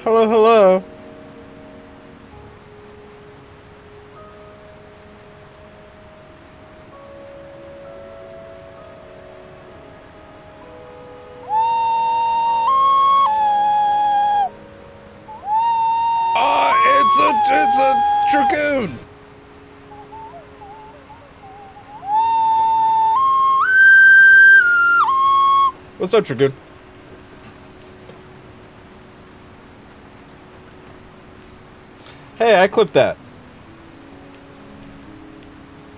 Hello, hello. It's a dragoon. What's up, dragoon? Hey, I clipped that.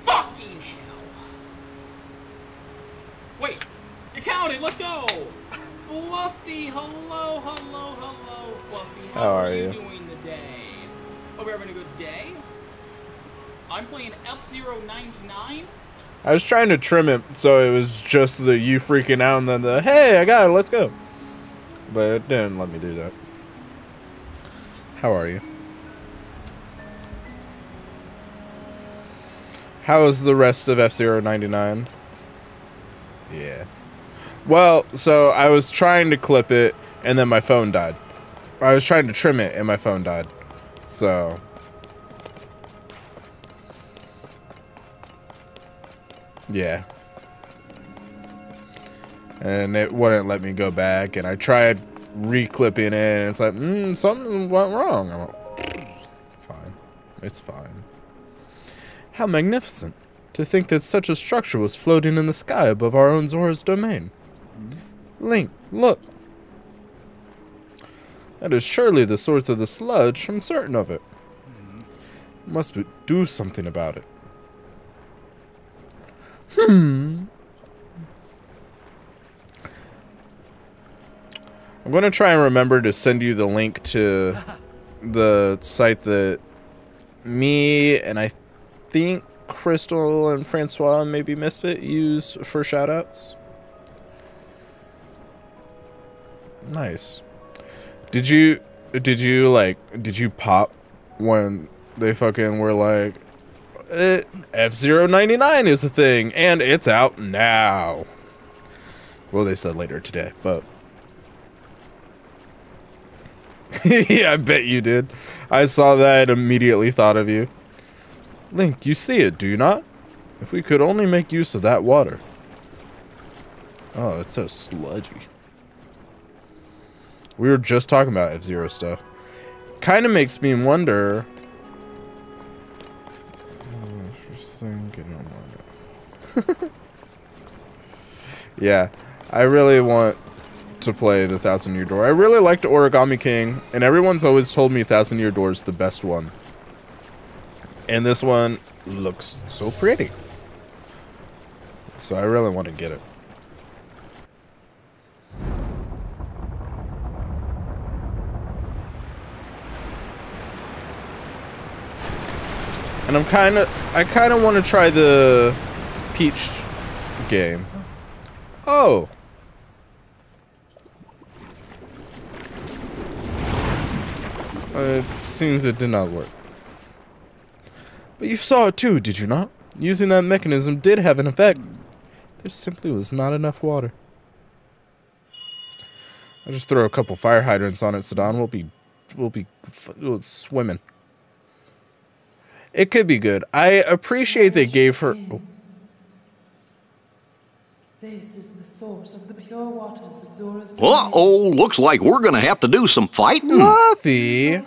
Fucking hell! Wait, you counted. Let's go. Fluffy, hello, Fluffy. How are you doing today? Hope you're having a good day. I'm playing F-Zero 99. I was trying to trim it so it was just the you freaking out and then the hey, I got it, let's go. But it didn't let me do that. How are you? How is the rest of F-Zero 99? Yeah. Well, so I was trying to clip it and then my phone died. I was trying to trim it and my phone died. So yeah. And it wouldn't let me go back, and I tried re-clipping it, and it's like, something went wrong. I'm like, fine. It's fine. How magnificent to think that such a structure was floating in the sky above our own Zora's domain. Link, look. That is surely the source of the sludge. I'm certain of it. Must do something about it. I'm going to try and remember to send you the link to the site that me and I think Crystal and Francois and maybe Misfit use for shoutouts. Nice. Did you pop when they fucking were like, F-Zero 99 is a thing and it's out now? Well, they said later today, but yeah, I bet you did. I saw that and immediately thought of you. Link, you see it, do you not? If we could only make use of that water. Oh, it's so sludgy. We were just talking about F-Zero stuff. Kind of makes me wonder. Yeah, I really want to play the Thousand Year Door. I really liked Origami King, and everyone's always told me Thousand Year Door is the best one. And this one looks so pretty. So I really want to get it. And I kind of want to try the Peach game. Oh. It seems it did not work. But you saw it too, did you not? Using that mechanism did have an effect. There simply was not enough water. I'll just throw a couple fire hydrants on it, Sedan. We'll be swimming. It could be good. I appreciate they gave her. Oh. This is the source of the pure waters of Zora's Uh-oh, looks like we're gonna have to do some fighting. Fluffy! To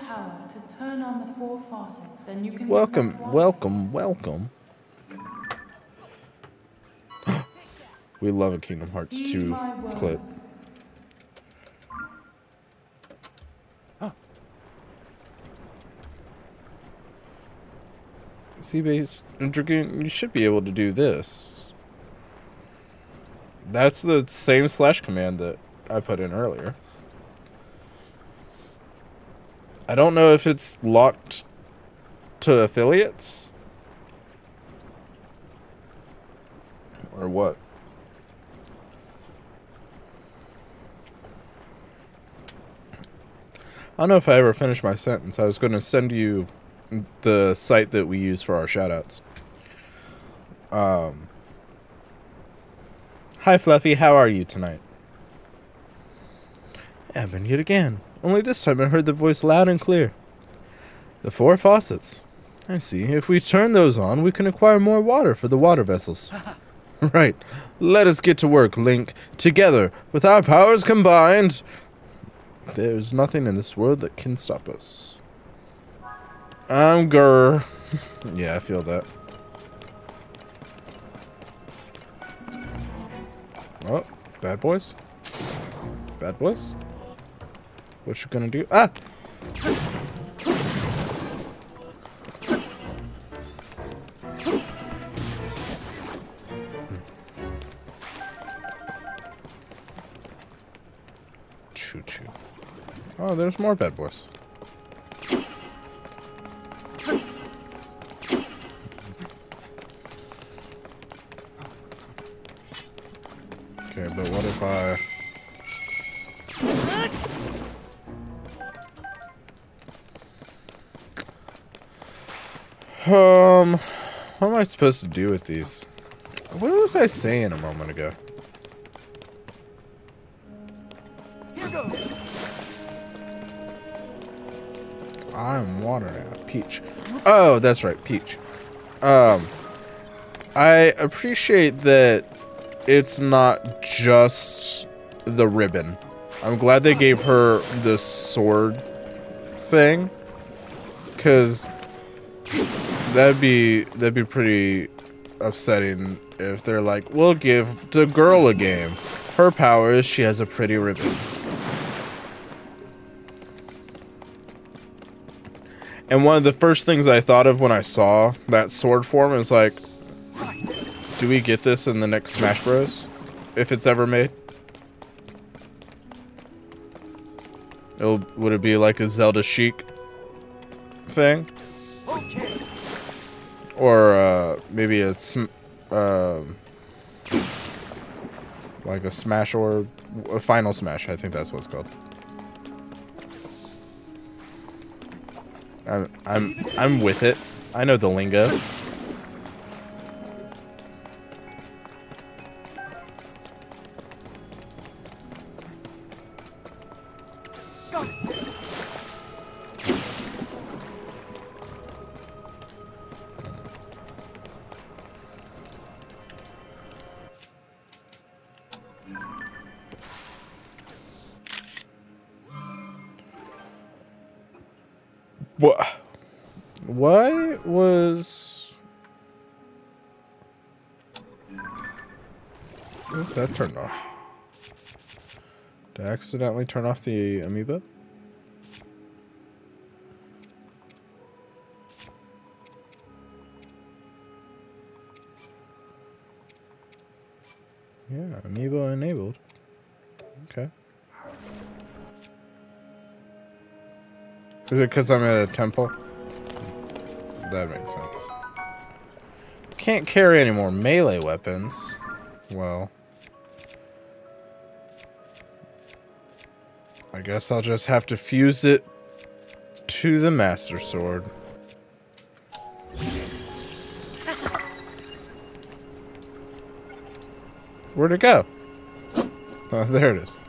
turn on the 4 faucets, and you can Welcome. We love a Kingdom Hearts 2 clip. Seabase Dragoon, you should be able to do this. That's the same slash command that I put in earlier. I don't know if it's locked to affiliates or what. I don't know if I ever finished my sentence. I was going to send you the site that we use for our shoutouts. Hi, Fluffy. How are you tonight? Happened yet again. Only this time I heard the voice loud and clear. The 4 faucets. I see. If we turn those on, we can acquire more water for the water vessels. Right. Let us get to work, Link. Together, with our powers combined, there's nothing in this world that can stop us. I'm grr. Yeah, I feel that. Oh, bad boys? Bad boys? What you gonna do? Ah! Choo-choo. Oh, there's more bad boys. Okay, but what if I... what am I supposed to do with these? What was I saying a moment ago? Here goes. I'm water now. Peach. Oh, that's right, Peach. I appreciate that it's not just the ribbon. I'm glad they gave her the sword thing, because that'd be pretty upsetting if they're like, we'll give the girl a game. Her power is she has a pretty ribbon. And one of the first things I thought of when I saw that sword form is like, do we get this in the next Smash Bros? If it's ever made? Would it be like a Zelda Chic thing? Okay. Or maybe it's like a Smash or a Final Smash. I think that's what it's called. I'm with it. I know the lingo. Got it. What? Why was... What's that turned off? Did I accidentally turn off the amiibo? Yeah, amiibo enabled. Okay. Is it because I'm at a temple? That makes sense. Can't carry any more melee weapons. Well, I guess I'll just have to fuse it to the Master Sword. Where'd it go? Oh, there it is.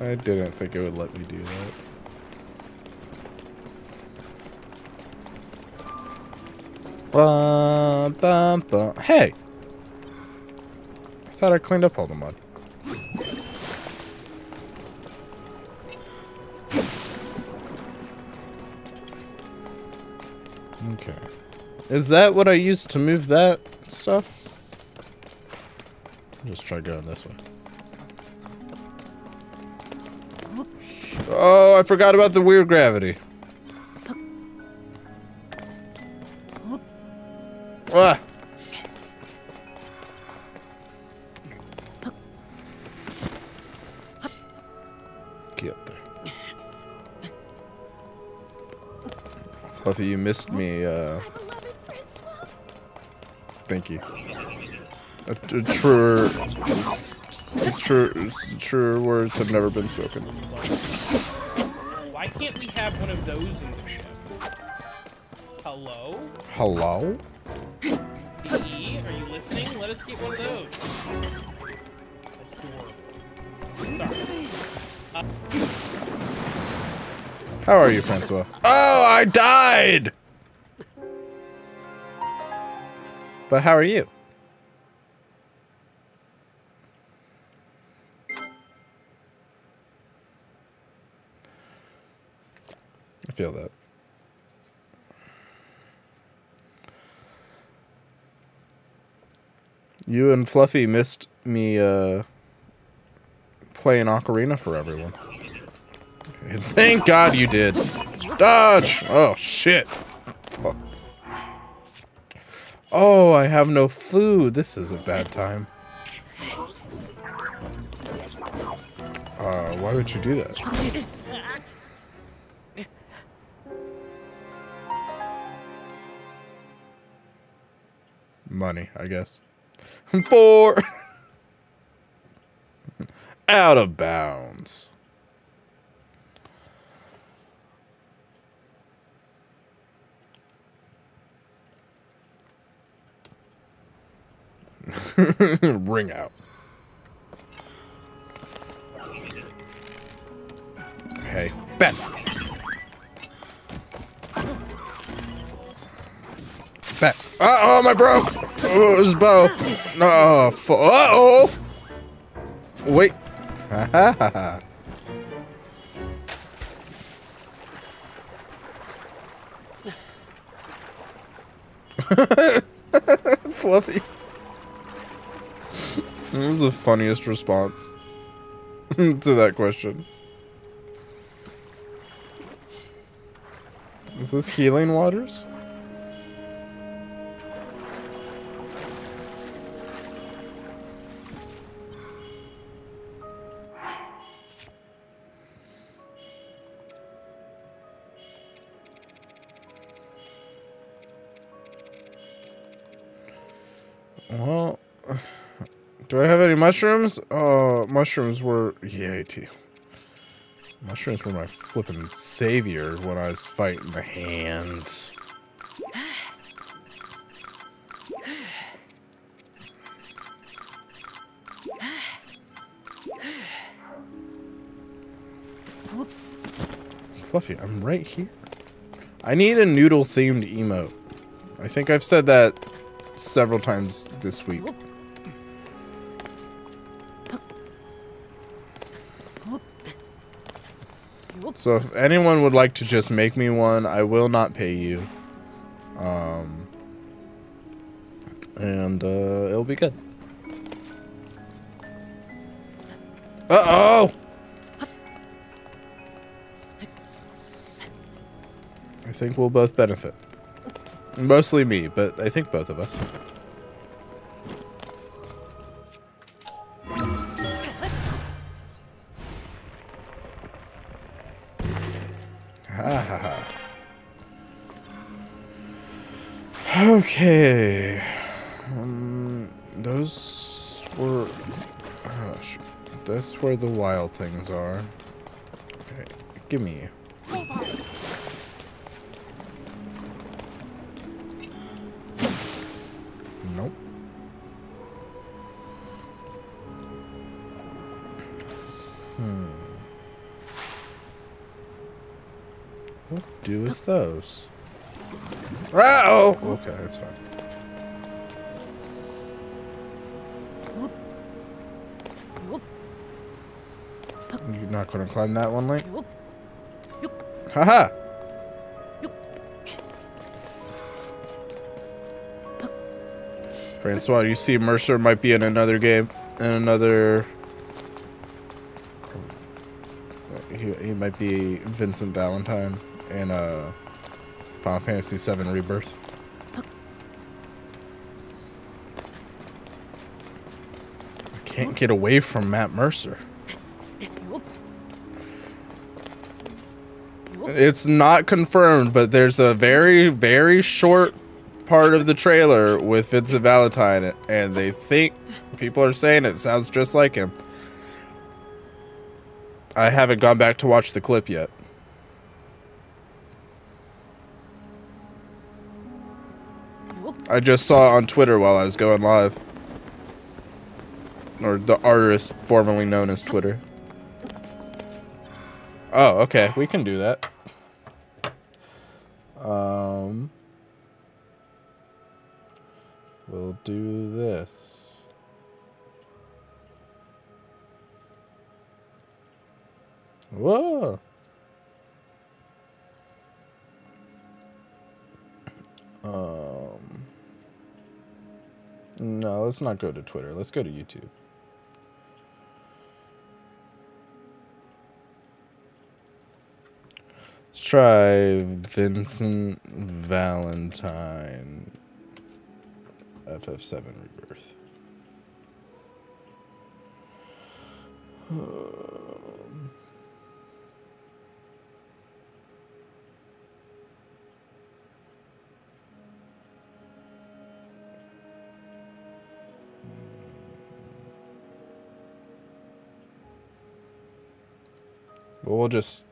I didn't think it would let me do that. Ba, ba, ba. Hey! I thought I cleaned up all the mud. Okay. Is that what I used to move that stuff? I'll just try going this way. Oh, I forgot about the weird gravity. Ah. Get up there. Fluffy, you missed me, thank you. Truer words have never been spoken. Why can't we have one of those in the ship? Hello? Hello? DE, are you listening? Let us get one of those. Adorable. Sorry. How are you, Francois? Oh, I died! But how are you? I feel that. You and Fluffy missed me playing Ocarina for everyone. Okay, thank God you did. Dodge! Oh, shit. Fuck. Oh, I have no food. This is a bad time. Why would you do that? Money, I guess. 4. Out of bounds. Ring out. Hey, bet. Bet. Uh-oh, my broke. Oh, it was bow. No. Uh-oh. Wait. Ha ha ha ha. Fluffy. That was the funniest response to that question. Is this healing waters? Well, do I have any mushrooms? Oh, mushrooms were... Yay, mushrooms were my flippin' savior when I was fighting the hands. Fluffy, I'm right here. I need a noodle-themed emote. I think I've said that several times this week. So if anyone would like to just make me one, I will not pay you. And it'll be good. Uh-oh! I think we'll both benefit. Mostly me, but I think both of us. Ha ha ha. Okay. Those were... Gosh. That's where the wild things are. Okay, give me... Nope. What do with those? Oh! Okay, that's fine. You're not gonna climb that one, Link? Haha! Francois, you see Mercer might be in another game. In another... He might be Vincent Valentine in Final Fantasy VII Rebirth. I can't get away from Matt Mercer. It's not confirmed, but there's a very, very short part of the trailer with Vincent Valentine, and they think people are saying it sounds just like him. I haven't gone back to watch the clip yet. I just saw it on Twitter while I was going live. Or the artist formerly known as Twitter. Oh, okay. We can do that. We'll do this. Whoa. No, let's not go to Twitter. Let's go to YouTube. Let's try Vincent Valentine FF7 Rebirth. Well, we'll just...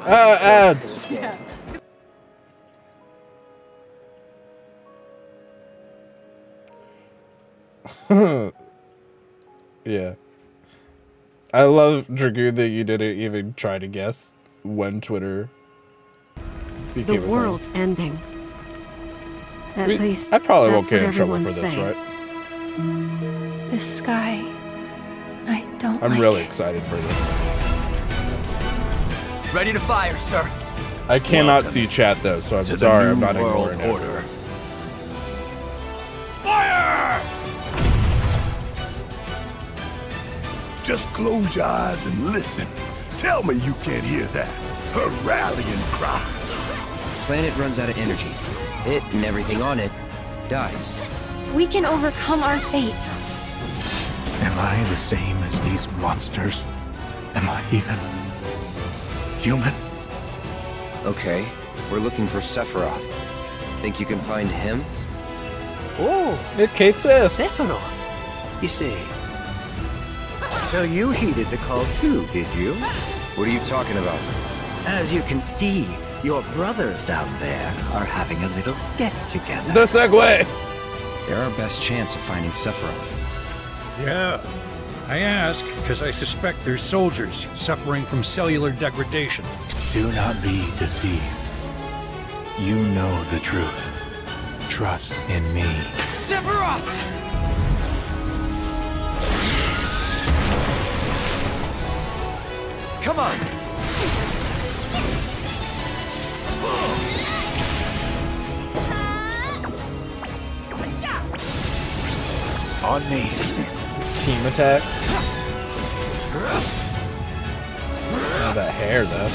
ads! Yeah. Yeah. I love, Dragoon, that you didn't even try to guess when Twitter became a The thing. world's ending. At least I probably won't that's get what in trouble for everyone's this, saying. right? The sky. I don't I'm like really it. excited for this. Ready to fire, sir. I cannot see chat though, so I'm sorry, I'm not ignoring it. Order. Fire! Just close your eyes and listen. Tell me you can't hear that. Her rallying cry. Planet runs out of energy. It and everything on it dies. We can overcome our fate. Am I the same as these monsters? Am I even human? Okay, we're looking for Sephiroth. Think you can find him? Oh, It Kate's this. Sephiroth. You see. So you heeded the call too, did you? What are you talking about? As you can see, your brothers down there are having a little get-together. The segue! They're our best chance of finding Sephiroth. Yeah. I ask because I suspect they're soldiers suffering from cellular degradation. Do not be deceived. You know the truth. Trust in me. Sephiroth! Come on! On me. Team attacks. Oh, that hair though.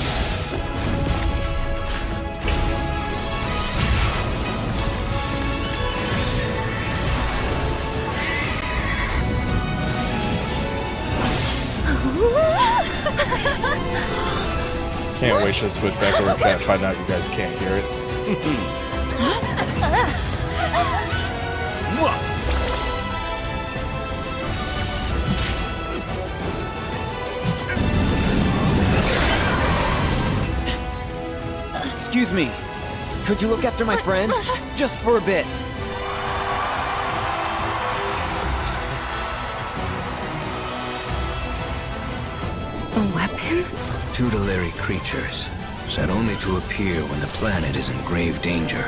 Can't wait to switch back over to chat and find out you guys can't hear it. Excuse me. Could you look after my friend? Just for a bit. A weapon? Tutelary creatures, said only to appear when the planet is in grave danger.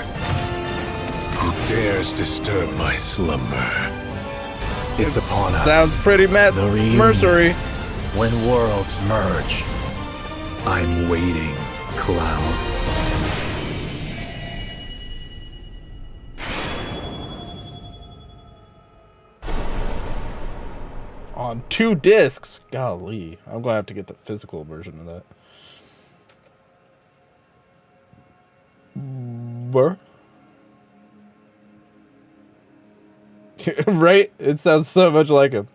Who dares disturb my slumber? It's upon us. Sounds pretty The reunion. mercenary. When worlds merge. I'm waiting, Cloud. On 2 discs. Golly. I'm going to have to get the physical version of that. Where? Right? It sounds so much like him.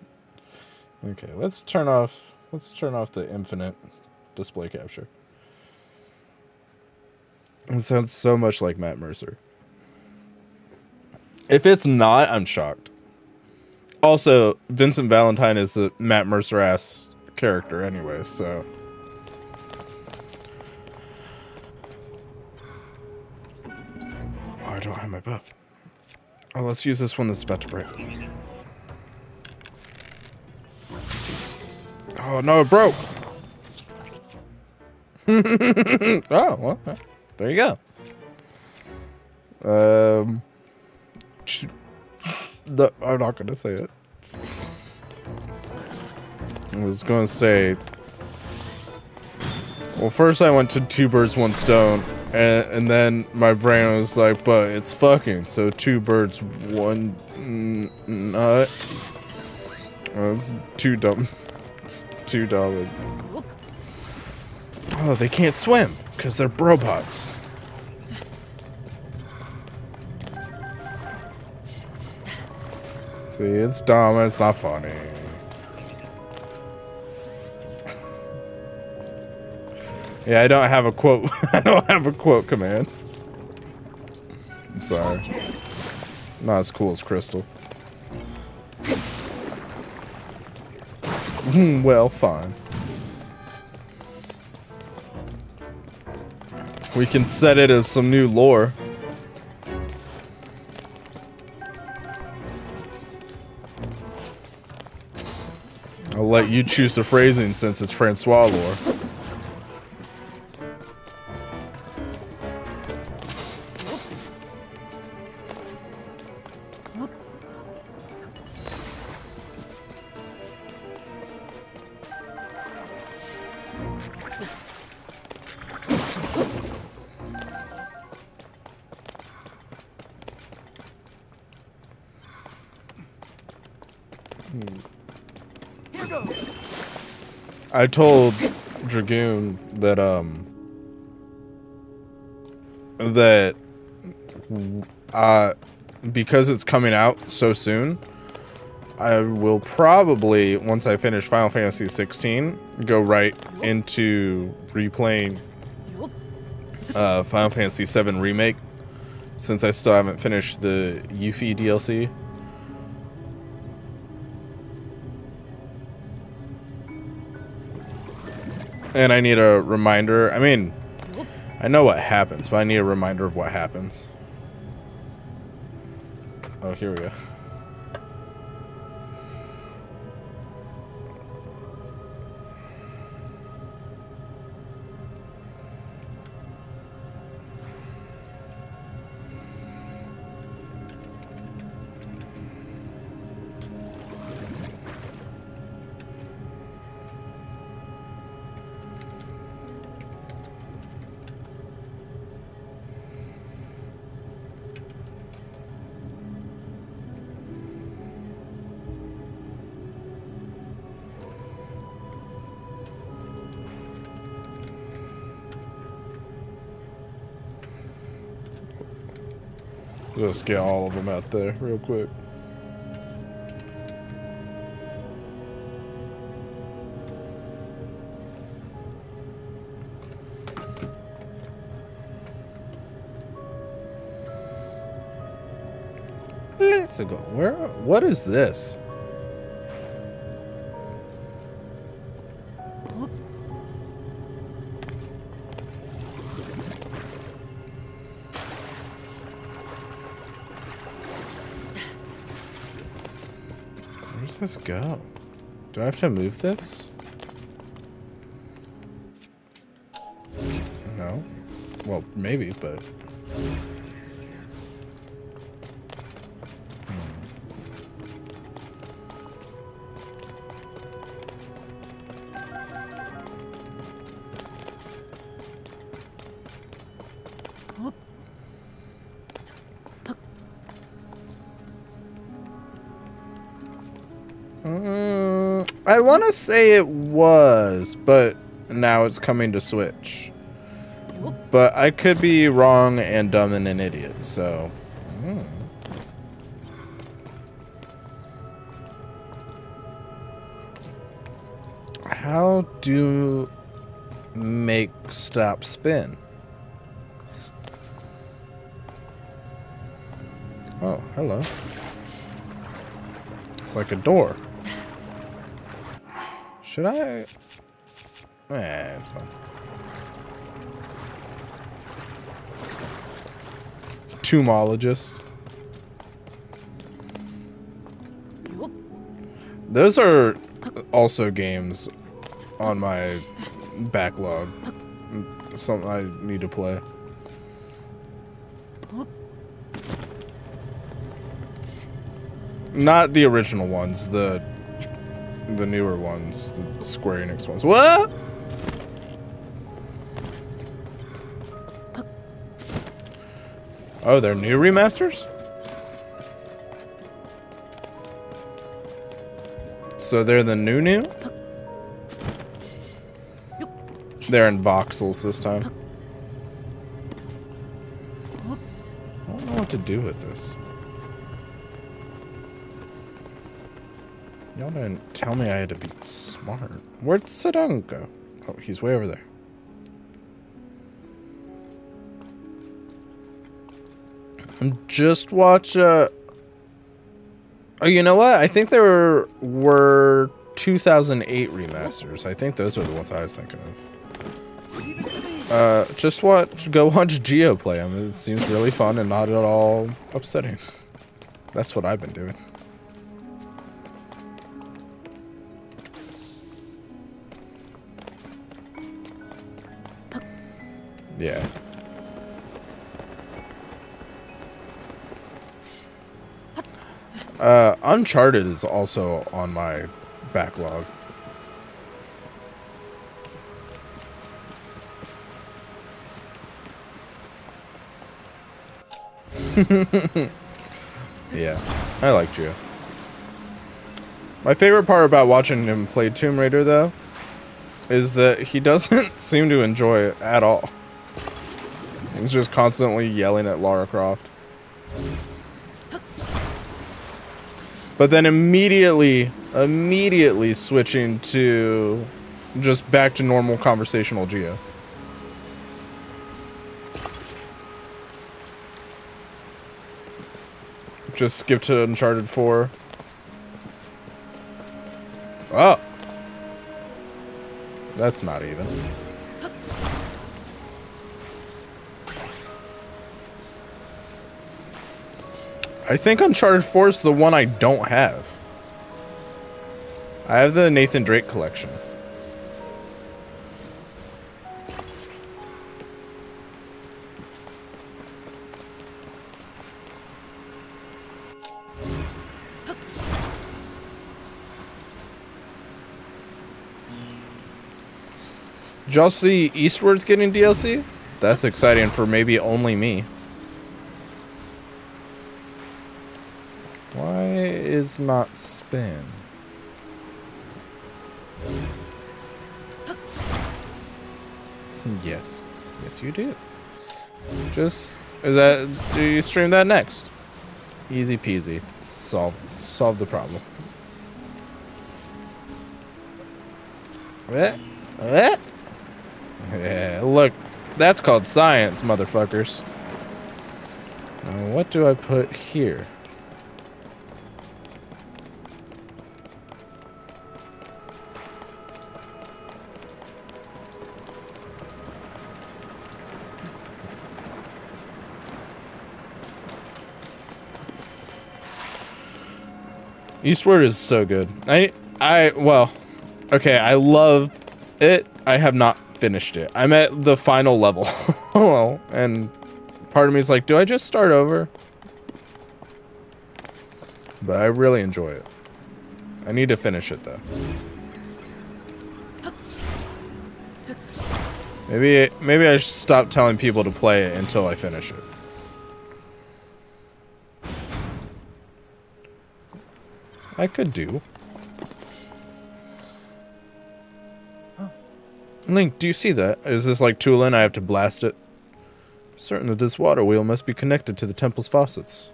Okay, let's turn off the infinite display capture. It sounds so much like Matt Mercer. If it's not, I'm shocked. Also, Vincent Valentine is a Matt Mercer-ass character anyway, so... Oh, I don't have my bow. Oh, let's use this one that's about to break. Oh no, it broke. Oh, well, there you go. I'm not gonna say it. I was gonna say. Well, first I went to 2 birds, 1 stone, and then my brain was like, but it's fucking, so 2 birds, 1 nut. That's too dumb. It's too dumb. Oh, they can't swim because they're robots. See, it's dumb. It's not funny. Yeah, I don't have a quote. I don't have a quote command. I'm sorry. Not as cool as Crystal. Well, fine. We can set it as some new lore. I'll let you choose the phrasing since it's Francois lore. I told Dragoon that because it's coming out so soon, I will probably, once I finish Final Fantasy 16, go right into replaying Final Fantasy 7 Remake, since I still haven't finished the Yuffie DLC. And I need a reminder. I mean, I know what happens, but I need a reminder of what happens. Oh, here we go. Let's get all of them out there real quick. Let's go. Where? What is this? Where's this go? Do I have to move this? No. Well, maybe, but... I want to say it was, but now it's coming to Switch. But I could be wrong and dumb and an idiot, so... How do make stop spin? Oh, hello. It's like a door. Should I? It's fine. Tomologist. Those are also games on my backlog. Something I need to play. Not the original ones, the newer ones, the Square Enix ones. What? Oh, they're new remasters? So they're the new? They're in voxels this time. I don't know what to do with this. Y'all didn't tell me I had to be smart. Where'd Sedang go? Oh, he's way over there. And just watch, oh, you know what? I think there were 2008 remasters. I think those are the ones I was thinking of. Just go watch Geo play them. It seems really fun and not at all upsetting. That's what I've been doing. Yeah. Uncharted is also on my backlog. Yeah, I like Gio. My favorite part about watching him play Tomb Raider, though, is that he doesn't seem to enjoy it at all. He's just constantly yelling at Lara Croft. But then immediately switching to just back to normal conversational Geo. Just skip to Uncharted 4. Oh. That's not even. I think Uncharted 4 is the one I don't have. I have the Nathan Drake collection. Did y'all see Eastward's getting DLC? That's exciting for maybe only me. Why is not spin? Yes. Yes, you do. Do you stream that next? Easy peasy. Solve the problem. Yeah, look. That's called science, motherfuckers. Now, what do I put here? Eastward is so good. Well, okay, I love it. I have not finished it. I'm at the final level. And part of me is like, do I just start over? But I really enjoy it. I need to finish it though. Maybe I should stop telling people to play it until I finish it. I could do. Link, do you see that? Is this like Tulin? I have to blast it. I'm certain that this water wheel must be connected to the temple's faucets.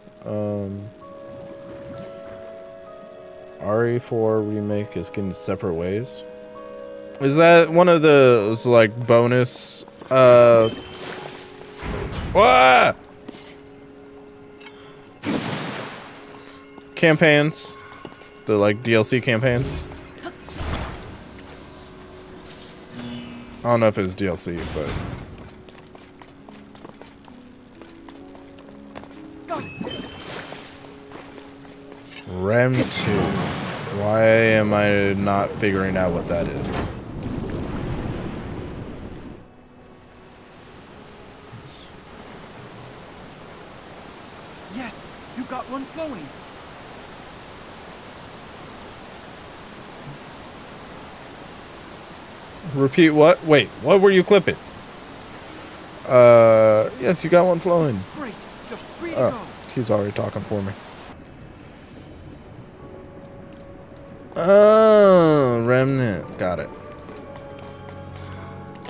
RE4 remake is getting separate ways. Is that one of those like bonus campaigns? The like DLC campaigns? I don't know if it's DLC, but Rem 2. Why am I not figuring out what that is? flowing. Repeat what? Wait, what were you clipping? Yes, you got one flowing. Great. Just free to Oh, he's already talking for me. Oh, remnant. Got it.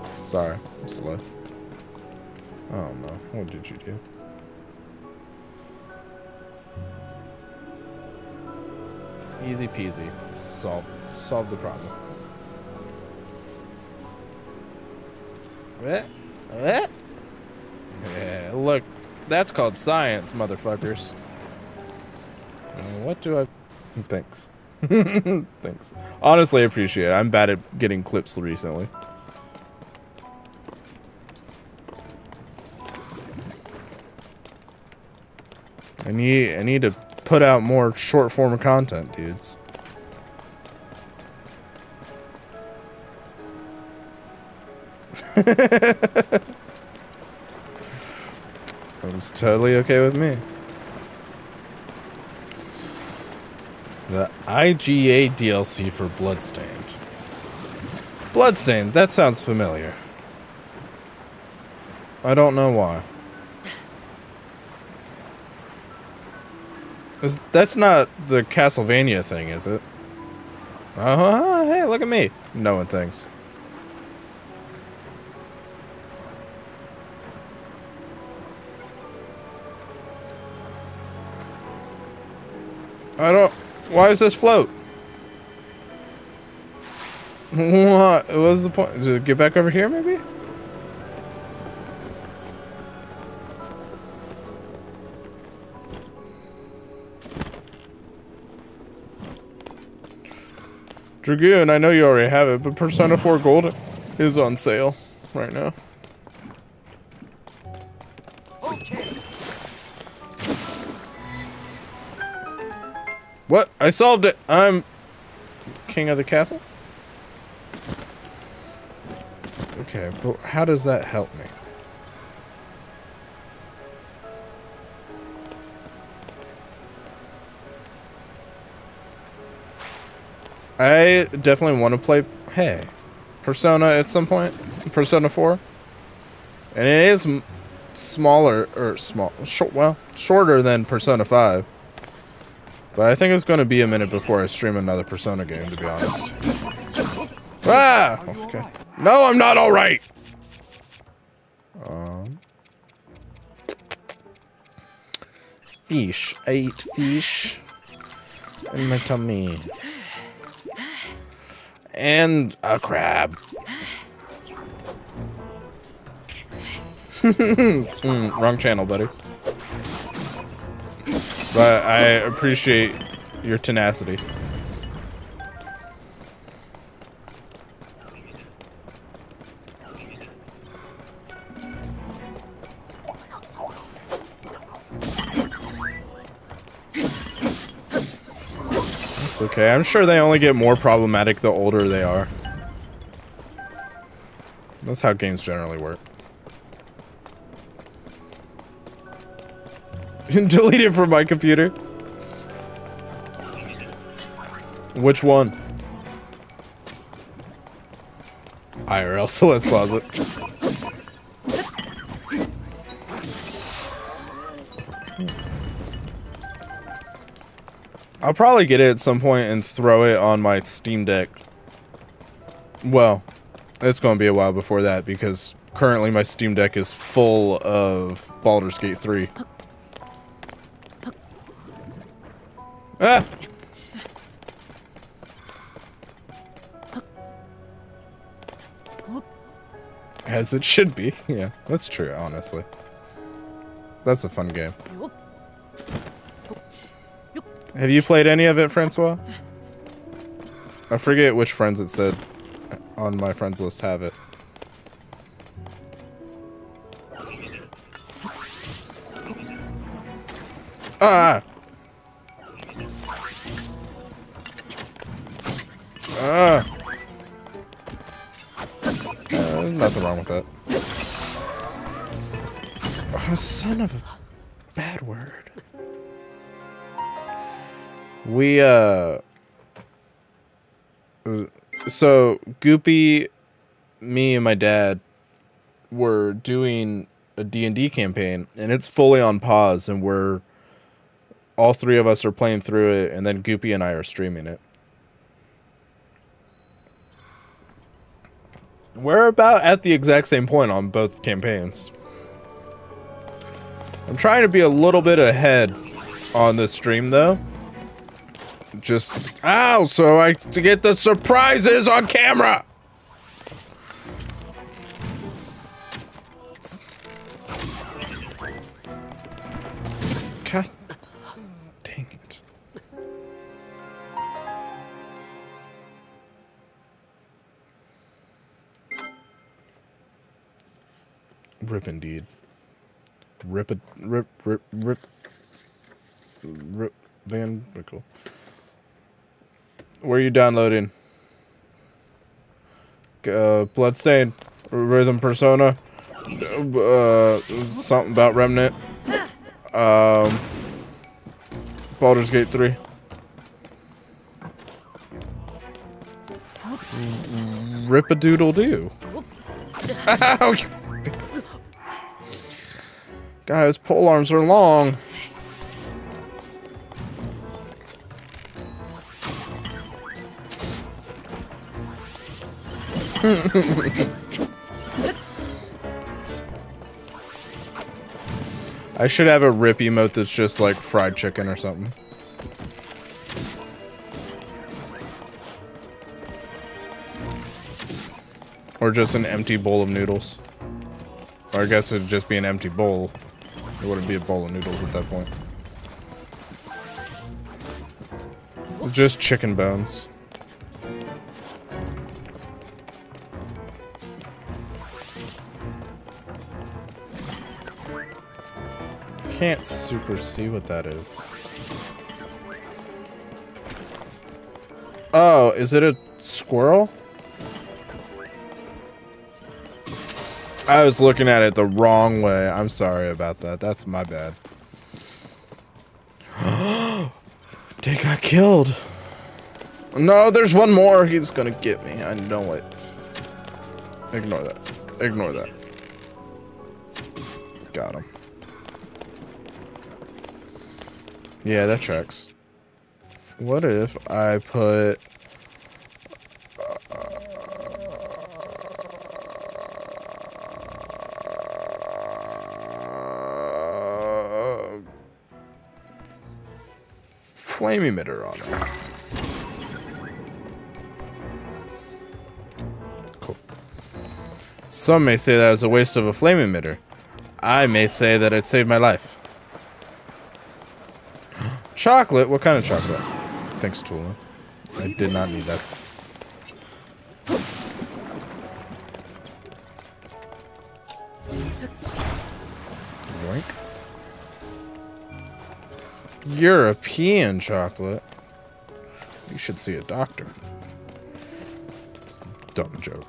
Sorry, I'm slow. Oh no, what did you do? Easy peasy. Solve the problem. Yeah, look, that's called science, motherfuckers. What do I... Thanks. Thanks. Honestly, I appreciate it. I'm bad at getting clips recently. I need to put out more short form content, dudes. That's totally okay with me. The IGA DLC for Bloodstained. Bloodstained, that sounds familiar. I don't know why. That's not the Castlevania thing, is it? Hey, look at me. No one thinks. I don't... Why does this float? What? What was the point? To get back over here, maybe? Dragoon, I know you already have it, but Persona 4 Gold is on sale right now. What? I solved it. I'm king of the castle? Okay, but how does that help me? I definitely want to play, hey, Persona at some point. Persona 4. And it is smaller, or shorter than Persona 5. But I think it's going to be a minute before I stream another Persona game, to be honest. Ah! Okay. No, I'm not alright! Fish. I ate fish in my tummy. And a crab. Wrong channel, buddy. But I appreciate your tenacity. It's okay. I'm sure they only get more problematic the older they are. That's how games generally work. Delete it from my computer. Which one? IRL, so let's pause it. I'll probably get it at some point and throw it on my Steam Deck. Well, it's going to be a while before that because currently my Steam Deck is full of Baldur's Gate 3. Ah! As it should be. Yeah, that's true, honestly. That's a fun game. Have you played any of it, Francois? I forget which friends it said on my friends list have it. Ah! There's nothing wrong with that. Oh, son of a bad word. We, so, Goopy, me, and my dad were doing a D&D campaign, and it's fully on pause, and all three of us are playing through it, and then Goopy and I are streaming it. We're about at the exact same point on both campaigns. I'm trying to be a little bit ahead on this stream, though. Just, ow, so I to get the surprises on camera! God dang it. Rip indeed. Rip Van Wickle. Where are you downloading? Bloodstained, Rhythm Persona, something about Remnant, Baldur's Gate 3. Rip-a-doodle-doo. Ow! Guys, pole arms are long. I should have a rip emote that's just like fried chicken or something. Or just an empty bowl of noodles. Or I guess it'd just be an empty bowl. It wouldn't be a bowl of noodles at that point. Just chicken bones. Can't super see what that is. Oh, is it a squirrel? I was looking at it the wrong way. I'm sorry about that. That's my bad. They got killed. No, there's one more. He's gonna get me. I know it. Ignore that. Ignore that. Got him. Yeah, that tracks. What if I put... flame emitter on it. Cool. Some may say that was a waste of a flame emitter. I may say that it saved my life. Chocolate? What kind of chocolate? Thanks, Tula. I did not need that. Yoink. European chocolate? You should see a doctor. It's a dumb joke.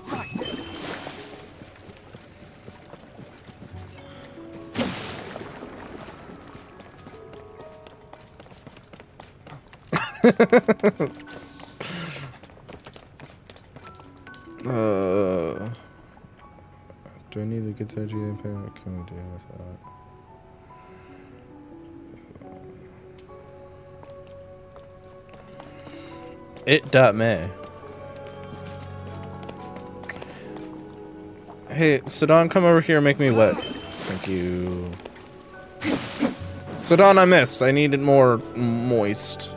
Do I need the guitar G impairment? What can we do with that? It.May. Hey, Sidon, come over here and make me wet. Thank you. Sidon, I missed. I needed more moist.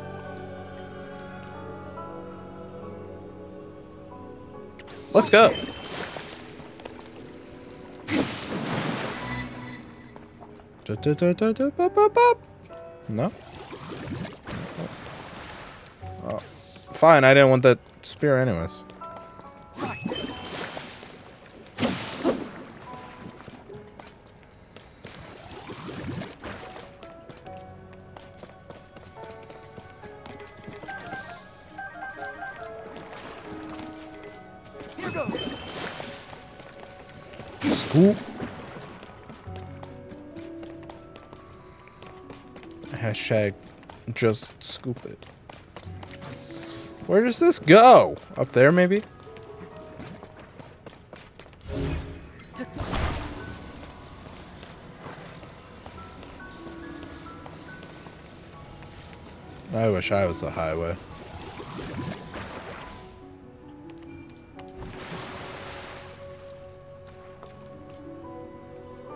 Let's go. No? Oh. Fine, I didn't want that spear anyways. Scoop. Hashtag just scoop it. Where does this go? Up there, maybe? I wish I was the highway.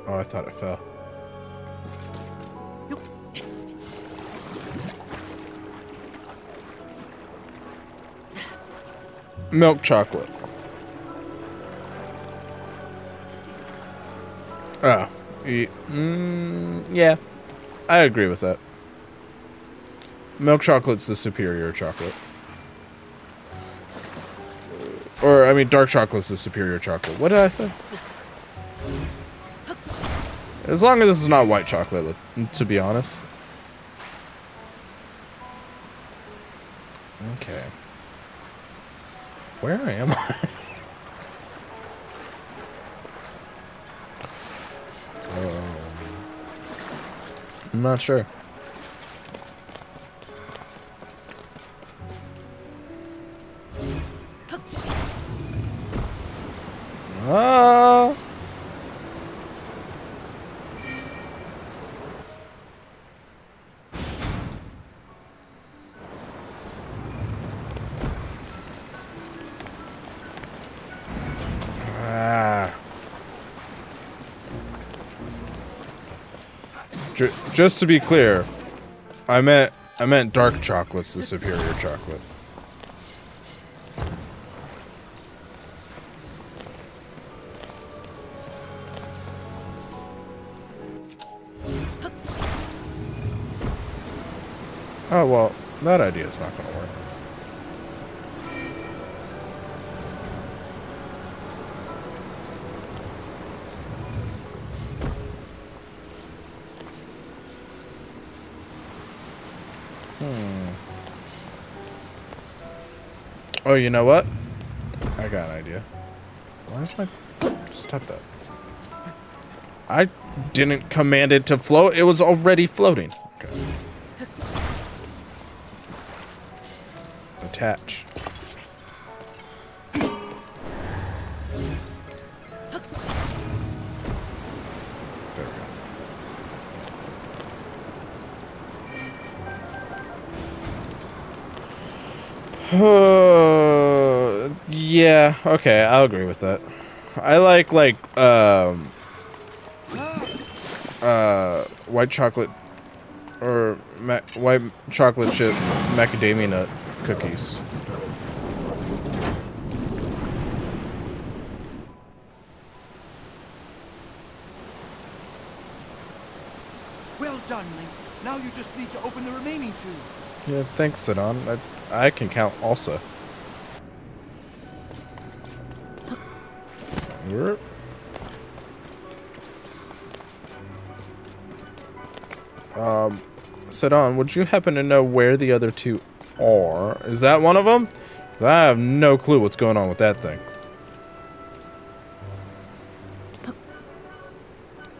Oh, I thought it fell. Milk chocolate. Oh. Yeah. I agree with that. Milk chocolate's the superior chocolate. Or, I mean, dark chocolate's the superior chocolate. What did I say? As long as this is not white chocolate, to be honest. Okay. Where am I? I'm not sure. Oh. Just to be clear, I meant dark chocolate's the superior chocolate. Oh well, that idea is not going to work. Oh, you know what? I got an idea. Where's my... Stop that. I didn't command it to float. It was already floating. Okay. Attach. Yeah, okay, I'll agree with that. I like white chocolate or white chocolate chip macadamia nut cookies. Well done, Link. Now you just need to open the remaining two. Yeah, thanks, Sidon. I can count also. Sidon, would you happen to know where the other two are? Is that one of them? 'Cause I have no clue what's going on with that thing.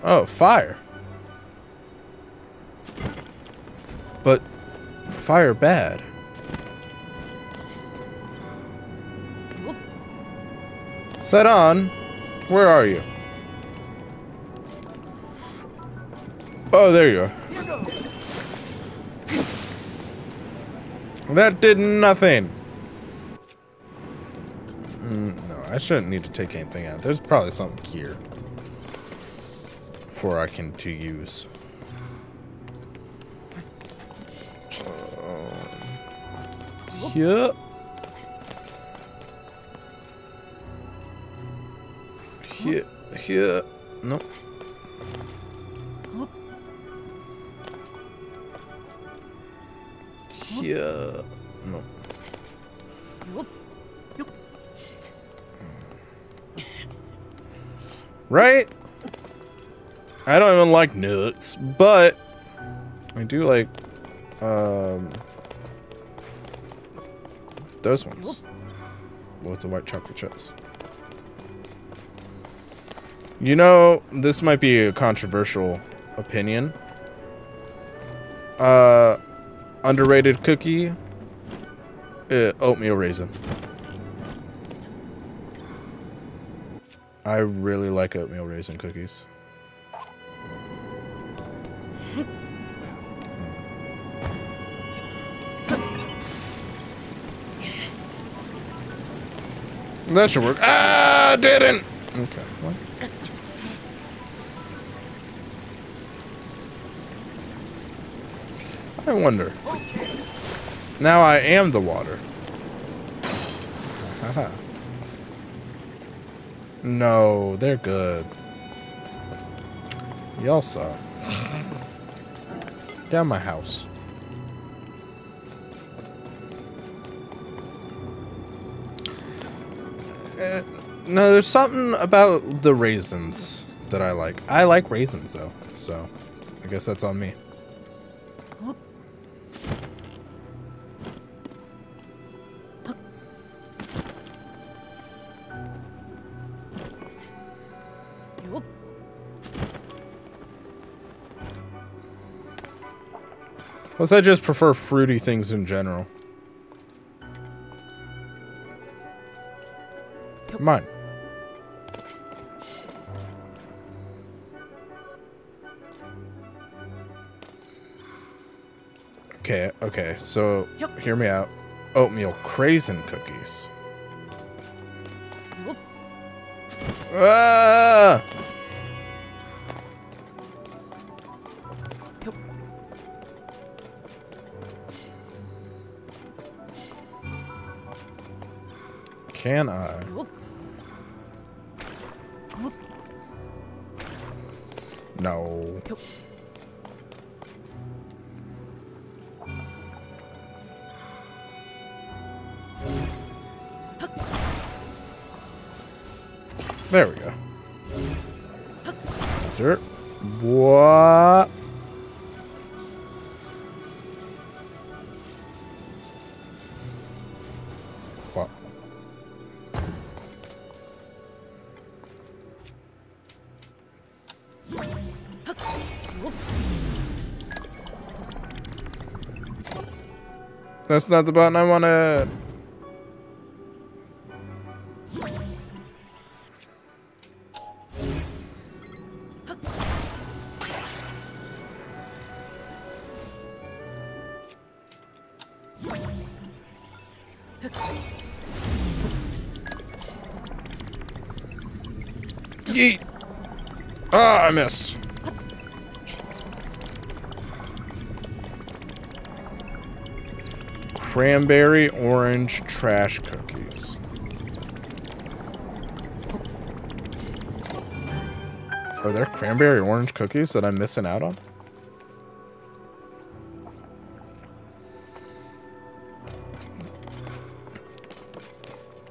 Oh, fire. But fire bad. Sidon, where are you? Oh, there you are. That did nothing. No, I shouldn't need to take anything out. There's probably something here before I can to use. Here. Here. Nope. Here. No. Right? I don't even like nuts, but I do like those ones with the white chocolate chips. You know, this might be a controversial opinion. Underrated cookie oatmeal raisin. I really like oatmeal raisin cookies. That should work. Ah, didn't. Okay. What? I wonder. Now I am the water. Haha. No, they're good. Y'all suck. Down my house. No, there's something about the raisins that I like. I like raisins though, so I guess that's on me. Plus, I just prefer fruity things in general. Come on. Okay, so hear me out. Oatmeal raisin cookies. Ah! Can I? No. There we go. Dirt. What? What? That's not the button I wanted. Yeet! Ah, I missed. Cranberry orange trash cookies. Are there cranberry orange cookies that I'm missing out on?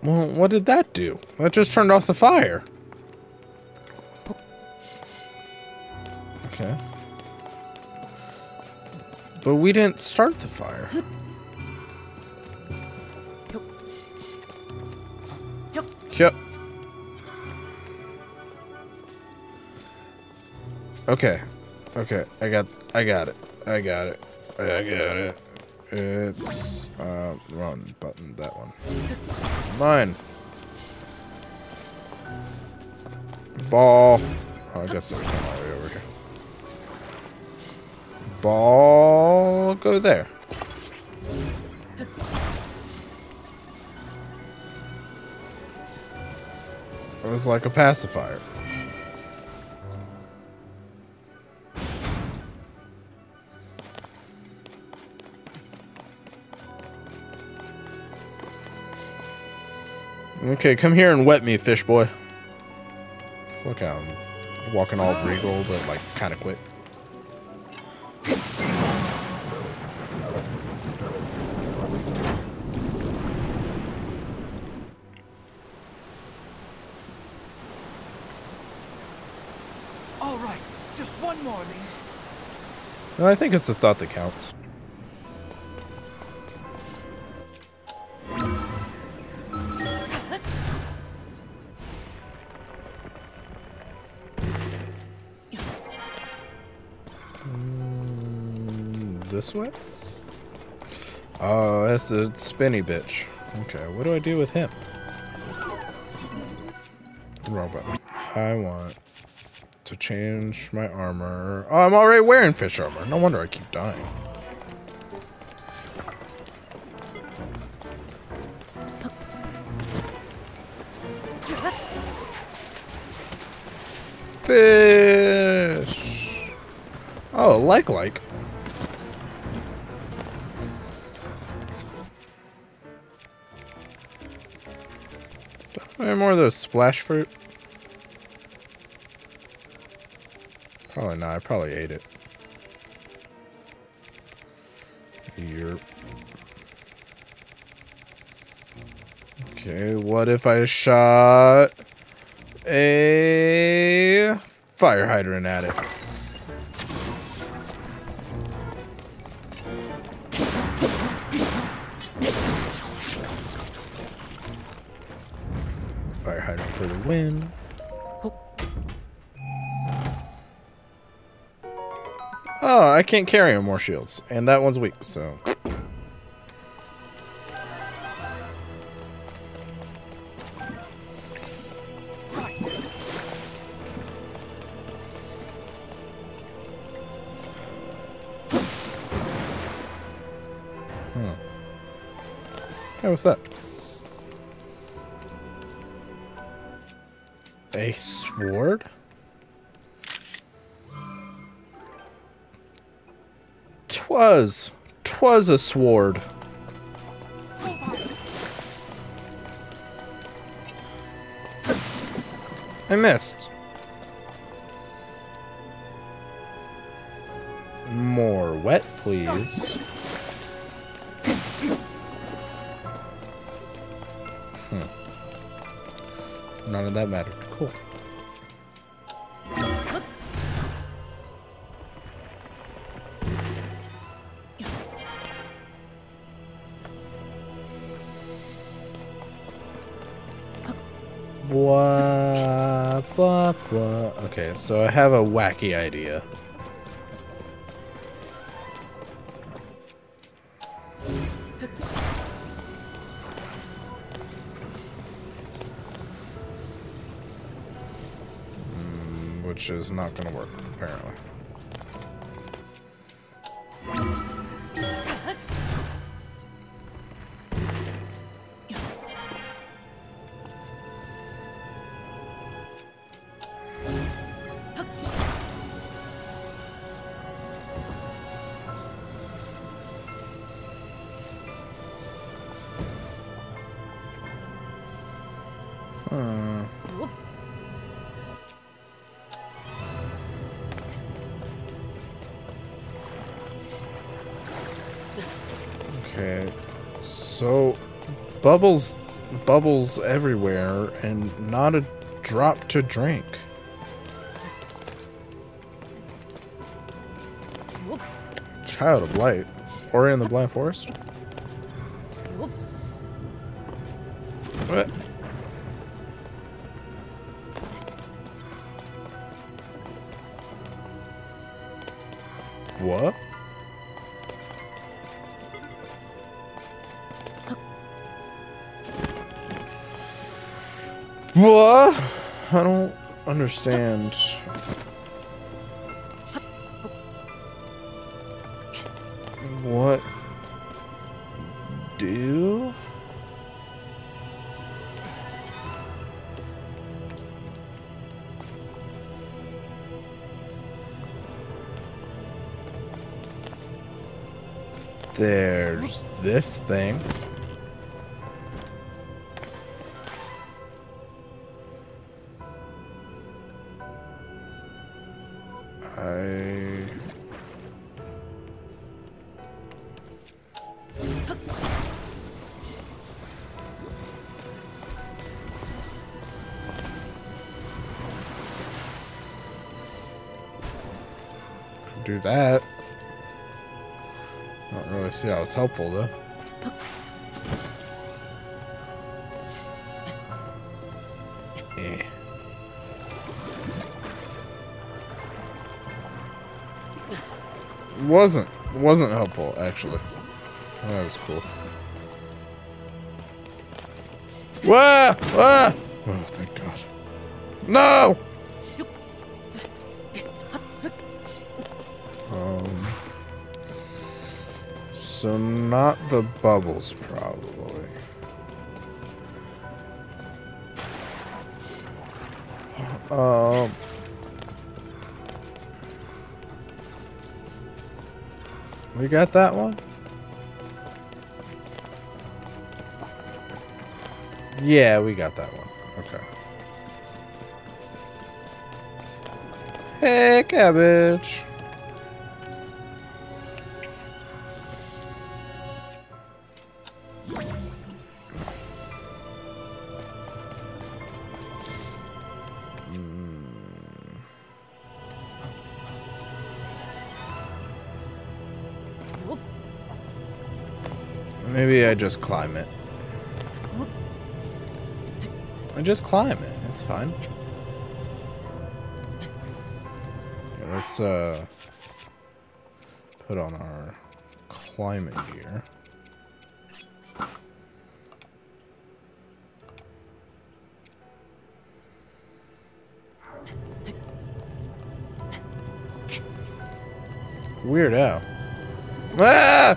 Well, what did that do? That just turned off the fire. Okay. But we didn't start the fire. Yep. Okay. Okay. I got it. It's wrong button, that one. Mine. Ball. Oh, I guess there's one all the way over here. Ball, go there. It was like a pacifier. Okay, come here and wet me, fish boy. Look how I'm walking all regal, but like kind of quick. All right, just one more, Link. No, I think it's the thought that counts. This way? Oh, that's a spinny bitch. Okay, what do I do with him? Wrong button. I want to change my armor. Oh, I'm already wearing fish armor. No wonder I keep dying. Fish! Oh, like. Any more of those splash fruit? Probably not. I probably ate it. Yerp. Okay, what if I shot a fire hydrant at it? Fire hydrant for the win. Oh, I can't carry him more shields. And that one's weak, so... Hey, what's that? A sword? Twas a sword. I missed. More wet, please. None of that mattered. Cool. Okay, so I have a wacky idea. Which is not going to work, apparently. Okay, so bubbles everywhere and not a drop to drink. Child of Light. Ori in the Blind Forest? What? What? What? I don't understand. What do? There's this thing. Do that. I don't really see how it's helpful though. Wasn't helpful actually. That was cool. Wah! Wah! Oh, thank God. No! So not the bubbles, probably. We got that one? Yeah, we got that one. Okay. Hey, cabbage. Maybe I just climb it. I just climb it. It's fine. Okay, let's put on our climbing gear. Weirdo. Ah!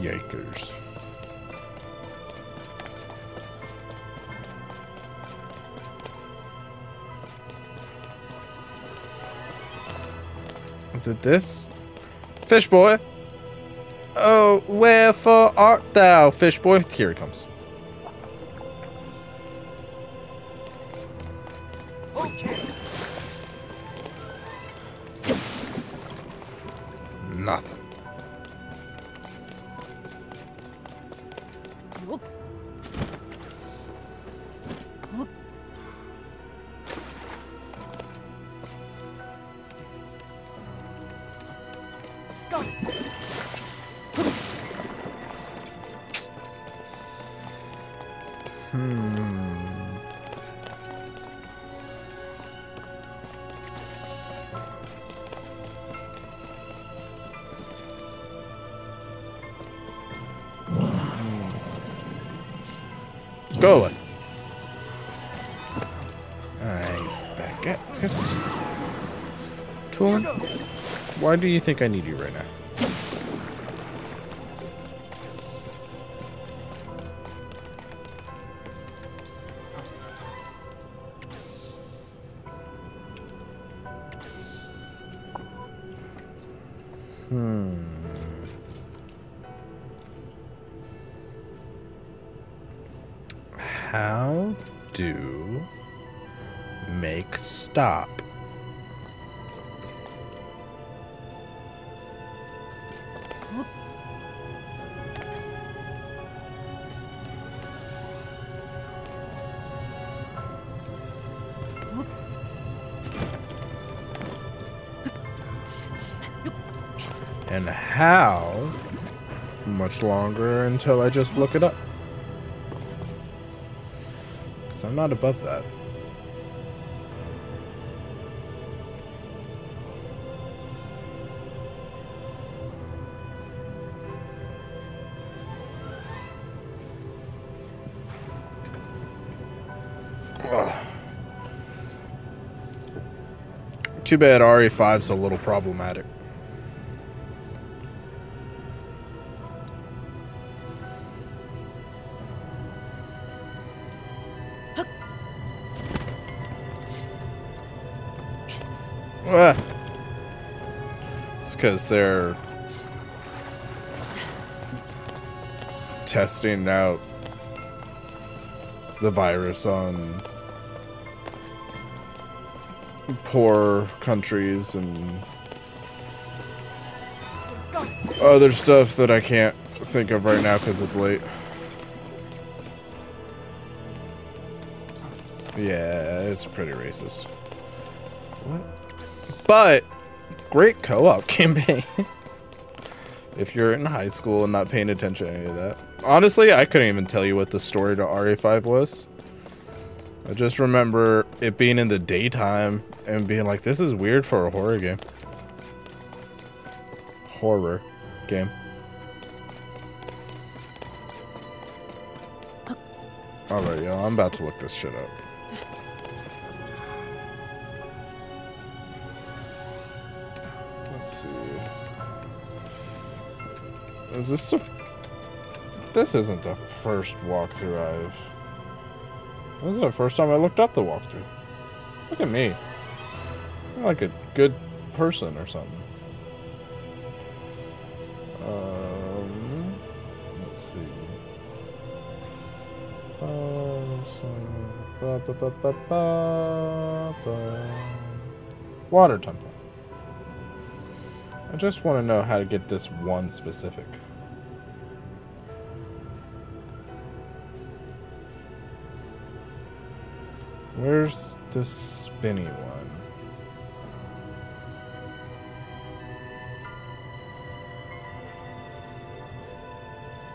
Yikers. Is it this? Fish boy! Oh, wherefore art thou, fish boy? Here he comes. Nothing. Go away. Alright, he's back at Tool. Why do you think I need you right now? How do make stop? And how much longer until I just look it up? Because I'm not above that. Ugh. Too bad RE5's a little problematic. It's because they're testing out the virus on poor countries and other stuff that I can't think of right now because it's late. Yeah, it's pretty racist. What? But great co-op campaign. If you're in high school and not paying attention to any of that. honestly, I couldn't even tell you what the story to RE5 was. I just remember it being in the daytime and being like, this is weird for a horror game. Horror game. Alright, yo, I'm about to look this shit up. Let's see. Is this the... This isn't the first walkthrough I've... This is the first time I looked up the walkthrough. Look at me. I'm like a good person or something. Let's see. Water temple. I just want to know how to get this one specific. Where's the spinny one?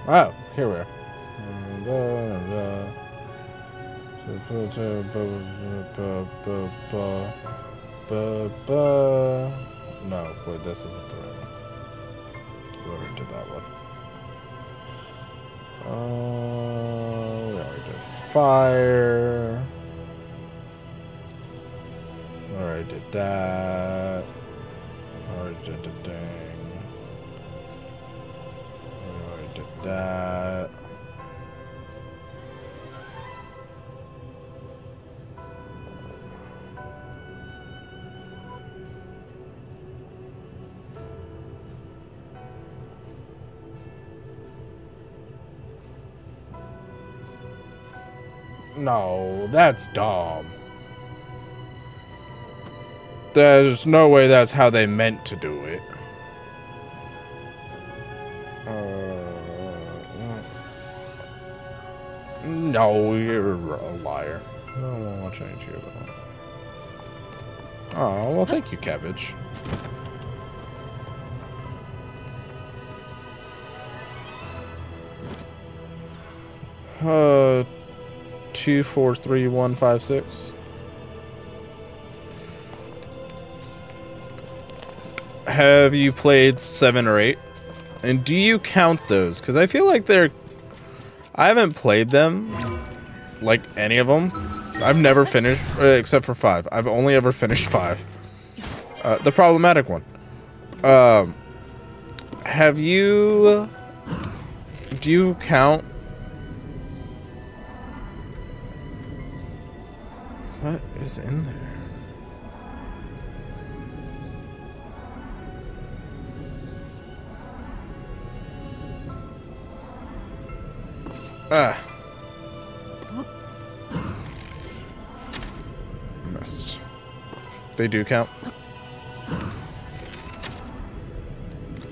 Oh, here we are. No, wait, this isn't the right one. We already did that one. We already did fire. Already did that. Already did the thing. Already did that. No, that's dumb. There's no way that's how they meant to do it. No, you're a liar. I don't want to change you. Oh, well, thank you, cabbage. Uh, 2, 4, 3, 1, 5, 6. Have you played 7 or 8? And do you count those? Because I feel like they're... I haven't played them, like any of them. I've never finished, except for 5. I've only ever finished 5. The problematic one. Have you... Do you count... What is in there? Ah. Missed. They do count?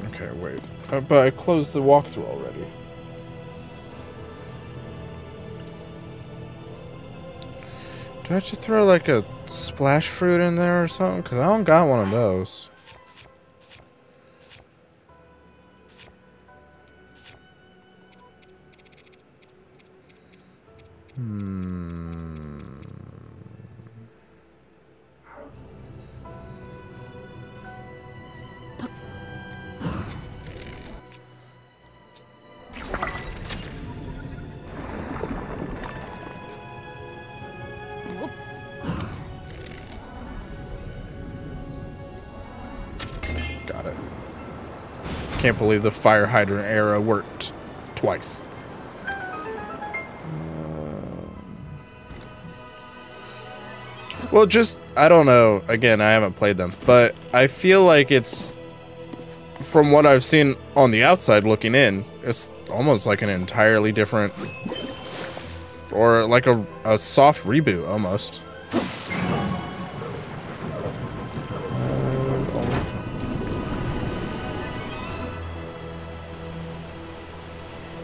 Okay, wait. But I closed the walkthrough already. Do I have to throw like a splash fruit in there or something? Because I don't got one of those. Got it. Can't believe the fire hydrant era worked twice. Well, just, I don't know. Again, I haven't played them, but I feel like it's, from what I've seen on the outside looking in, it's almost like an entirely different, or like a soft reboot almost.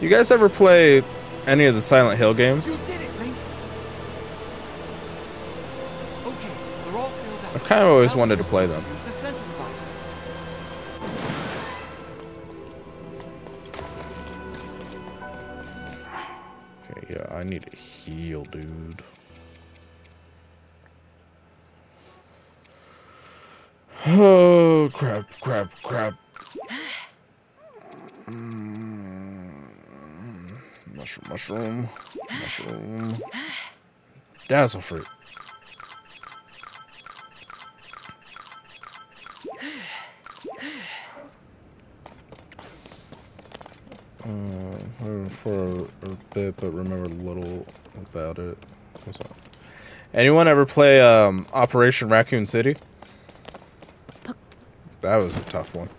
You guys ever play any of the Silent Hill games? I've kind of always wanted to play them. I need to heal, dude. Oh, crap. Mushroom. Dazzle fruit. For a bit, but remember little about it. Anyone ever play Operation Raccoon City? That was a tough one.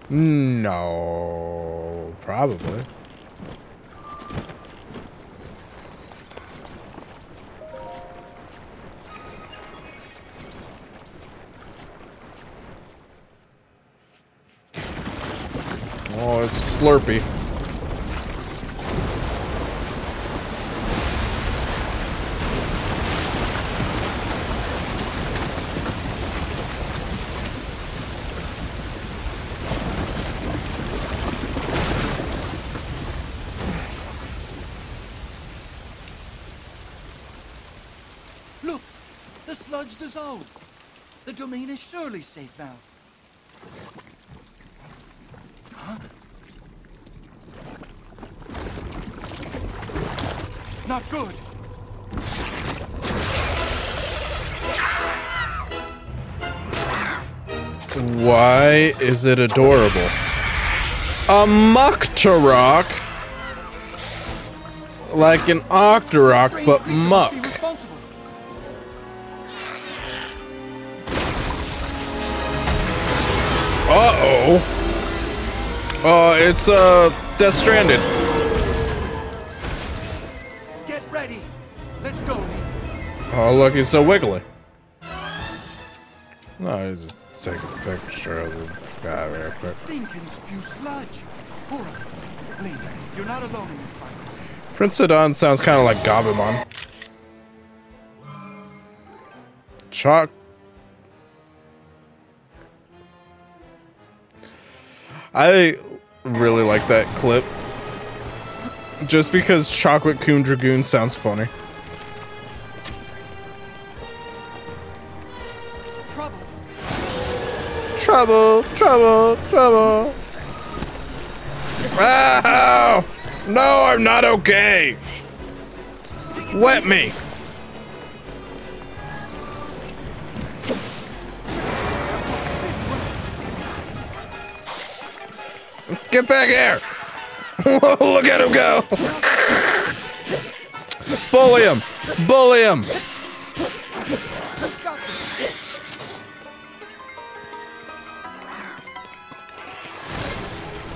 No, probably. Oh, it's Slurpee. Look! The sludge dissolved! The domain is surely safe now. Huh? Not good! Why is it adorable? A Muckturok? Like an Octorok, but muck. Uh-oh. It's, Death Stranded. Get ready! Let's go, Nick. Oh, look, he's so wiggly. No, I just take a picture of the guy real quick. Stink and spew sludge. Horrible. Link, you're not alone in this fight. Prince Sidon sounds kind of like Gabumon. I really like that clip. Just because Chocolate Coon Dragoon sounds funny. Trouble. Ow! No, I'm not okay. Wet me. Get back here! Look at him go! Bully him! Bully him!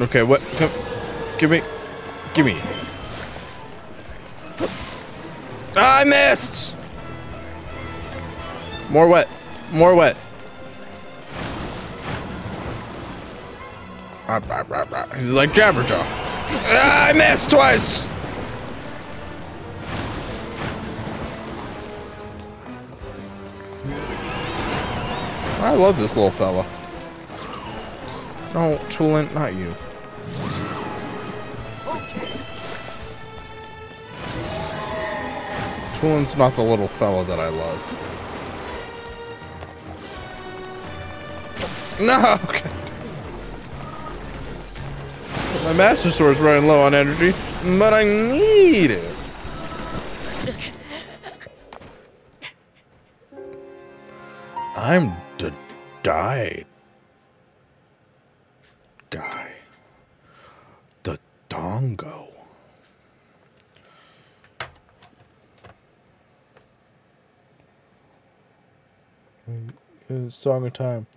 Okay, what? Come, give me. Ah, I missed! More wet. He's like Jabberjaw. Ah, I missed twice! I love this little fella. No, Tulin, not you. Tulin's not the little fella that I love. No, okay. My Master Sword's running low on energy, but I need it. I'm the died guy. The Dongo. It's Song of Time.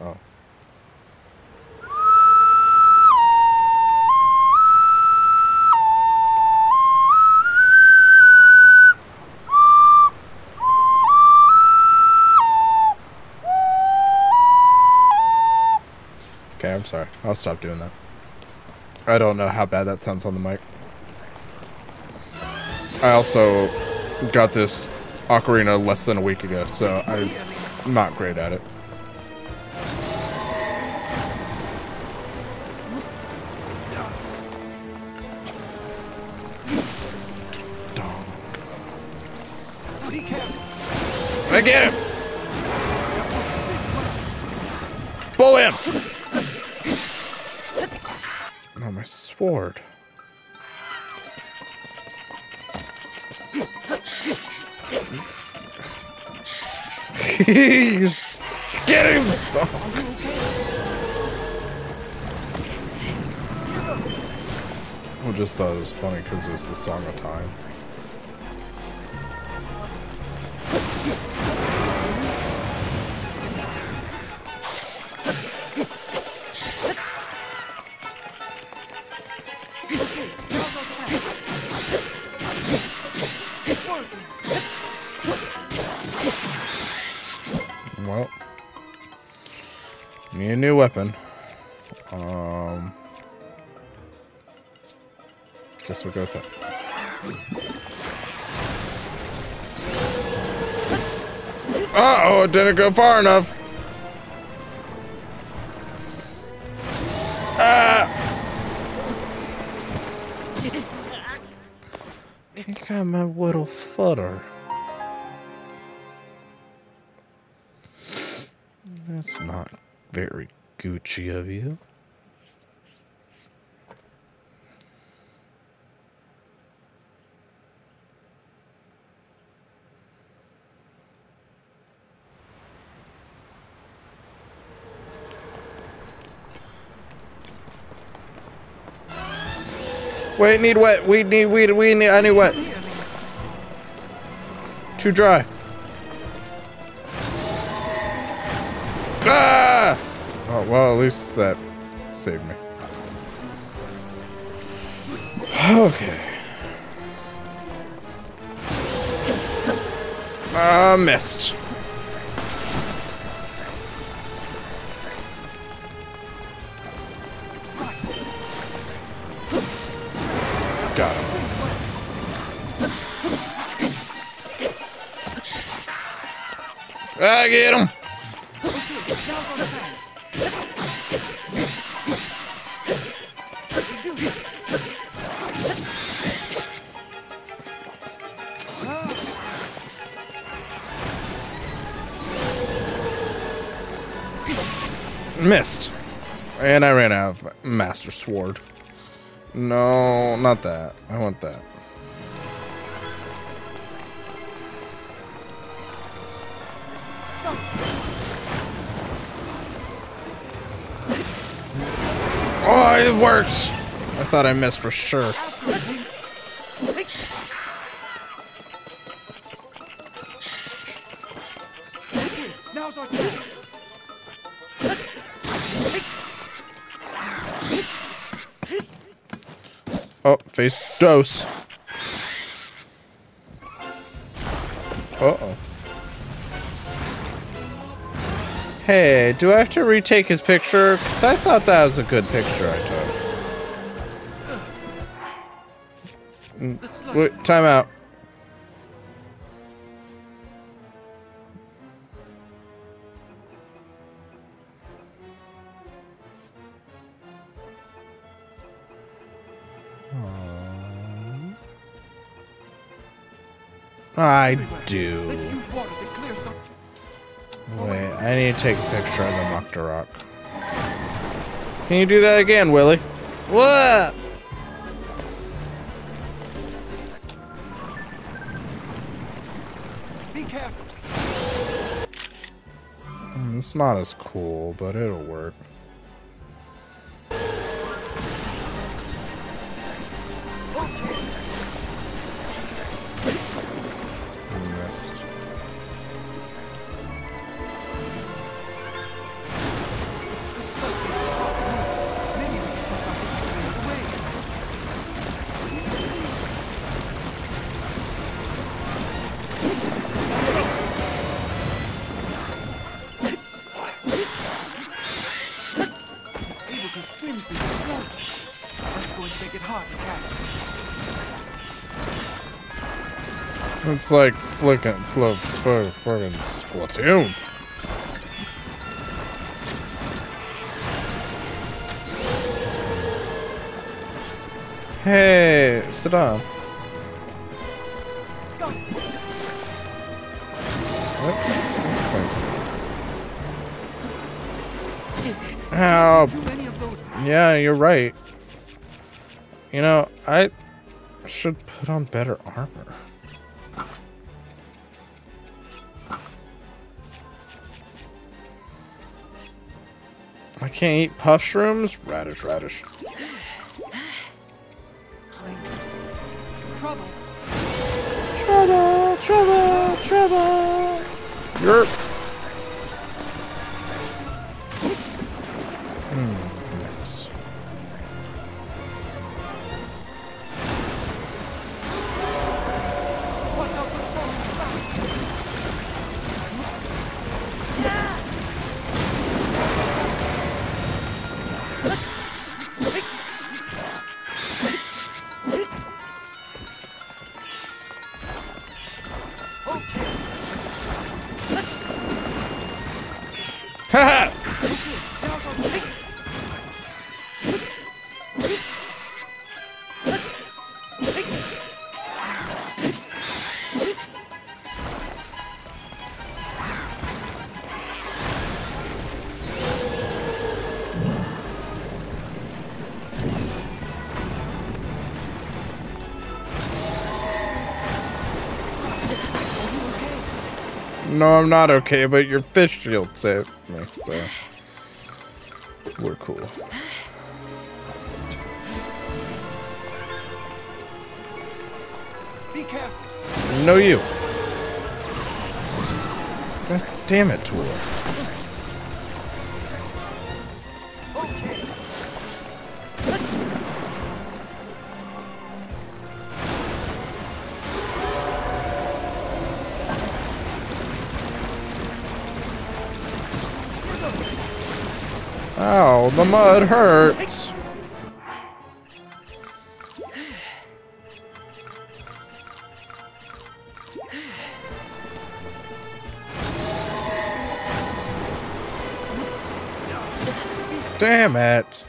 Oh. Okay, I'm sorry. I'll stop doing that. I don't know how bad that sounds on the mic. I also got this ocarina less than a week ago, so I'm not great at it. I get him! Pull him! Oh, my sword. Jeez! Get him! I just thought it was funny because it was the Song of Time. Well, need a new weapon. Guess we'll go with that. Uh-oh, it didn't go far enough. You got my little footer. That's not very Gucci of you. Wait, need wet. We need, I need wet. Too dry. Ah! Oh, well, at least that saved me. Okay. Missed. Got him. I get him. Missed. And I ran out of Master Sword. No, not that. I want that. Oh, it worked! I thought I missed for sure. Now's our chance. Oh, face dose. Uh-oh. Hey, do I have to retake his picture? Because I thought that was a good picture I took. Wait, time out. I do. Wait, I need to take a picture of the Muktarok. Can you do that again, Willie? What? Be careful. It's not as cool, but it'll work. Missed. It's like friggin' Splatoon. Hey, sit down. Let's clean some of this. Ow. Yeah, you're right. You know, I should put on better armor. I can't eat puff shrooms? Radish, radish. Trouble. Trouble, trouble, trouble. You're... missed. Watch out for the falling stars. Haha! No, I'm not okay, but your fish shield saved me, so we're cool. Be careful. No, you. God damn it, Tool. Ow, the mud hurts. Damn it.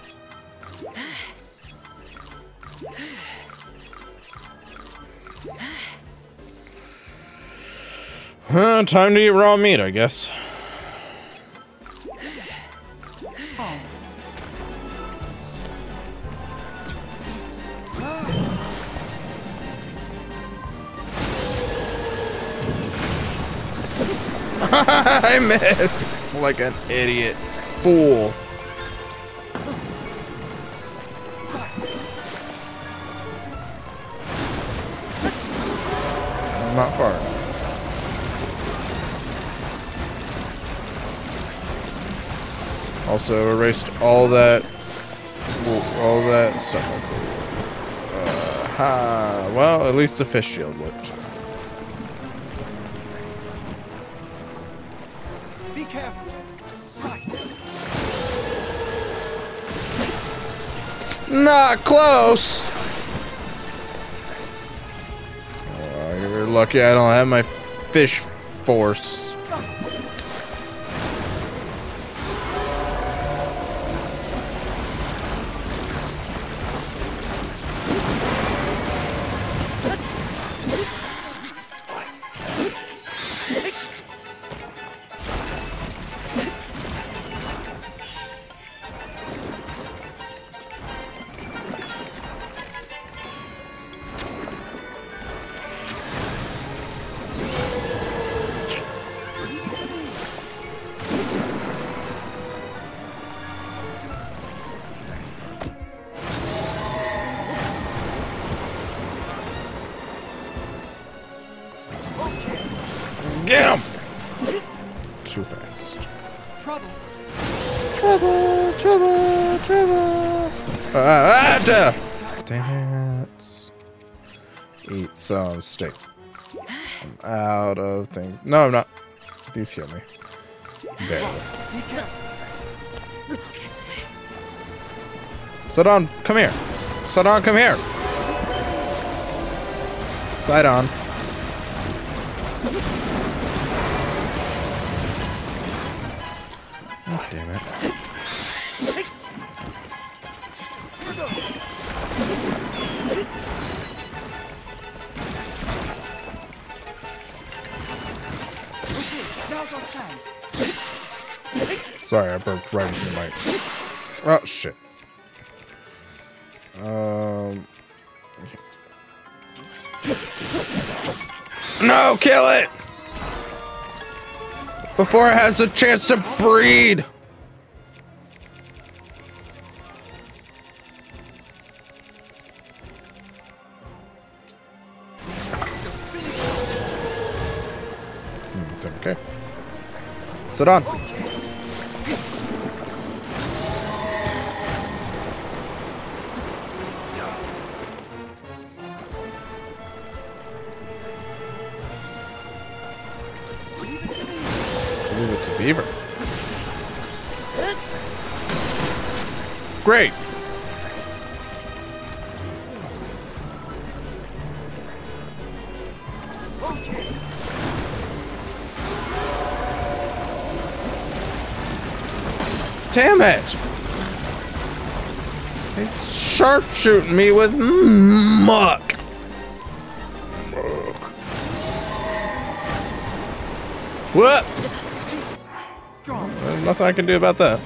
Time to eat raw meat, I guess. I missed like an idiot. Fool. Not far enough. Also erased all that stuff I could. Well, at least the fish shield worked. Be careful. Not close. You're lucky I don't have my fish force. Get him! Too fast. Trouble. Trouble, trouble, trouble. Damn it. Eat some steak. I'm out of things. No, I'm not. These heal me. Barely. Sidon, come here. Sidon, come here. Sidon. Oh, damn it. Sorry, I burped right into the mic. Oh, shit. No, kill it! Before it has a chance to breed! Okay. Sit on. Leave it to Beaver. Great. Damn it! It's sharpshooting me with muck. What? Nothing I can do about that.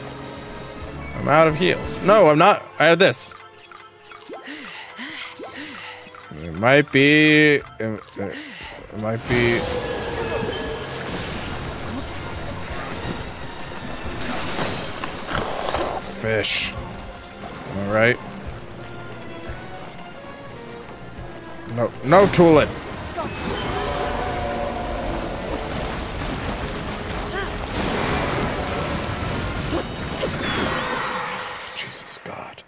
I'm out of heals. No, I'm not. I have this. It might be. It might be. Fish. All right. No, no tooling. Jesus God.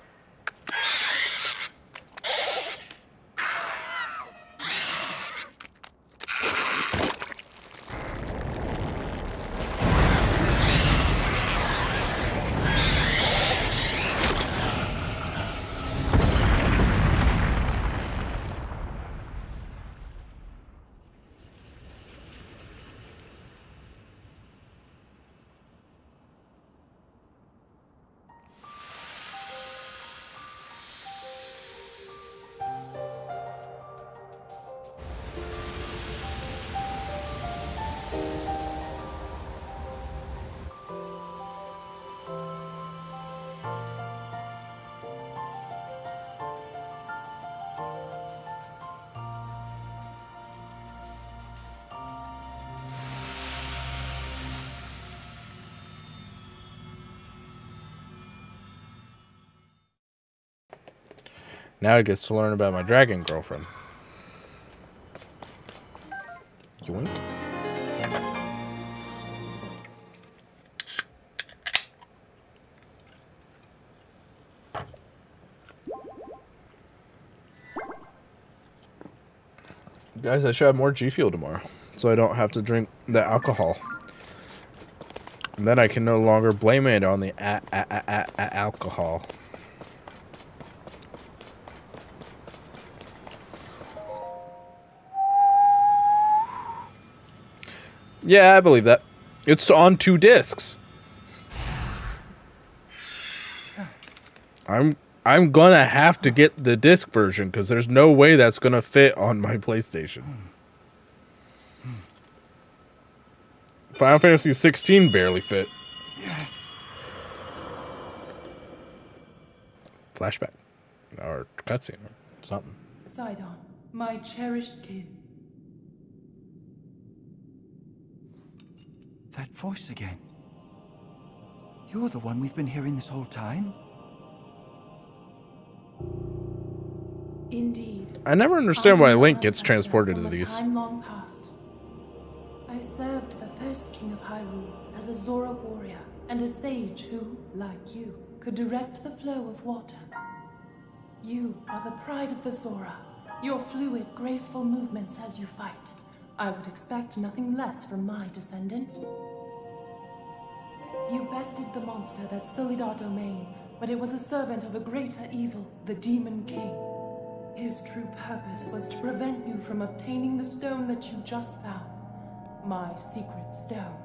Now he gets to learn about my dragon girlfriend. Yoink. Guys, I should have more G Fuel tomorrow, so I don't have to drink the alcohol. And then I can no longer blame it on the alcohol. Yeah, I believe that. It's on 2 discs. I'm gonna have to get the disc version because there's no way that's gonna fit on my PlayStation. Final Fantasy 16 barely fit. Flashback. Or cutscene or something. Sidon, my cherished kid. That voice again. You're the one we've been hearing this whole time? Indeed. I never understand why Link gets transported to these. Time long past. I served the first king of Hyrule as a Zora warrior and a sage who, like you, could direct the flow of water. You are the pride of the Zora. Your fluid, graceful movements as you fight. I would expect nothing less from my descendant. You bested the monster that sullied our domain, but it was a servant of a greater evil, the Demon King. His true purpose was to prevent you from obtaining the stone that you just found. My secret stone.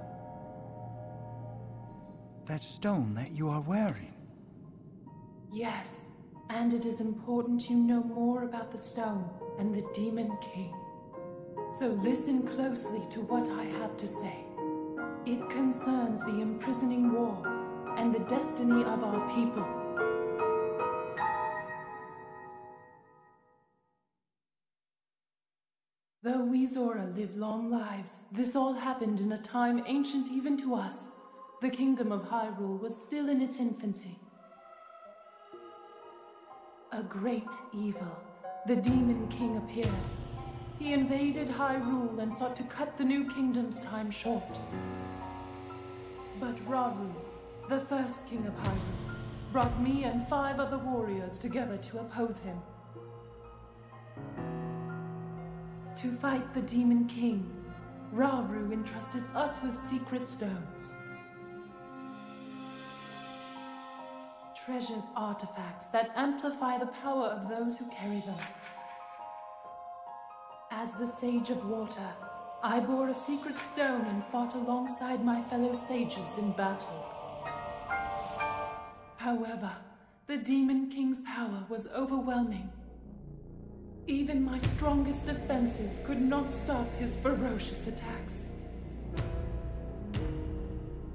That stone that you are wearing? Yes, and it is important you know more about the stone and the Demon King. So listen closely to what I have to say. It concerns the imprisoning war and the destiny of our people. Though we Zora live long lives, this all happened in a time ancient even to us. The kingdom of Hyrule was still in its infancy. A great evil, the Demon King, appeared. He invaded Hyrule and sought to cut the new kingdom's time short. But Rauru, the first king of Hyrule, brought me and 5 other warriors together to oppose him. To fight the Demon King, Rauru entrusted us with secret stones. Treasured artifacts that amplify the power of those who carry them. As the Sage of Water, I bore a secret stone and fought alongside my fellow sages in battle. However, the Demon King's power was overwhelming. Even my strongest defenses could not stop his ferocious attacks.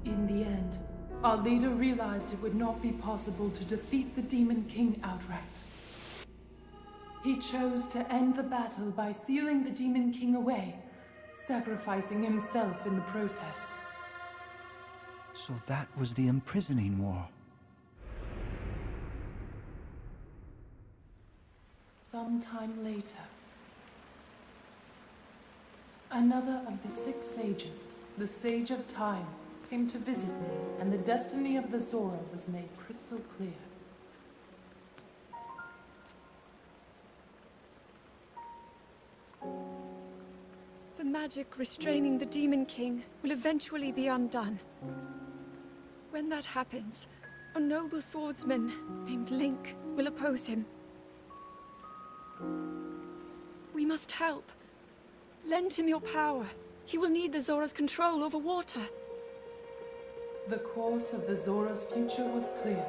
In the end, our leader realized it would not be possible to defeat the Demon King outright. He chose to end the battle by sealing the Demon King away, sacrificing himself in the process. So that was the imprisoning war. Sometime later, another of the 6 sages, the Sage of Time, came to visit me, and the destiny of the Zora was made crystal clear. The magic restraining the Demon King will eventually be undone. When that happens, a noble swordsman named Link will oppose him. We must help. Lend him your power. He will need the Zora's control over water. The course of the Zora's future was clear.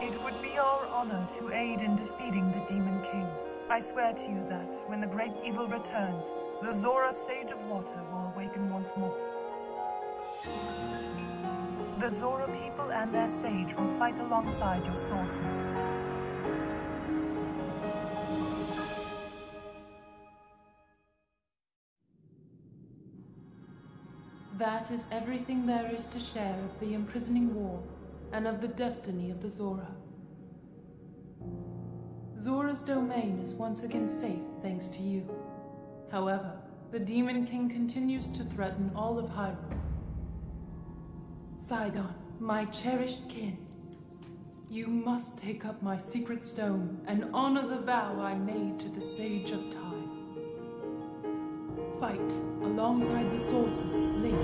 It would be our honor to aid in defeating the Demon King. I swear to you that, when the great evil returns, the Zora Sage of Water will awaken once more. The Zora people and their sage will fight alongside your swordsman. That is everything there is to share of the imprisoning war and of the destiny of the Zora. Zora's domain is once again safe thanks to you. However, the Demon King continues to threaten all of Hyrule. Sidon, my cherished kin, you must take up my secret stone and honor the vow I made to the Sage of Time. Fight alongside the swordsman, Link.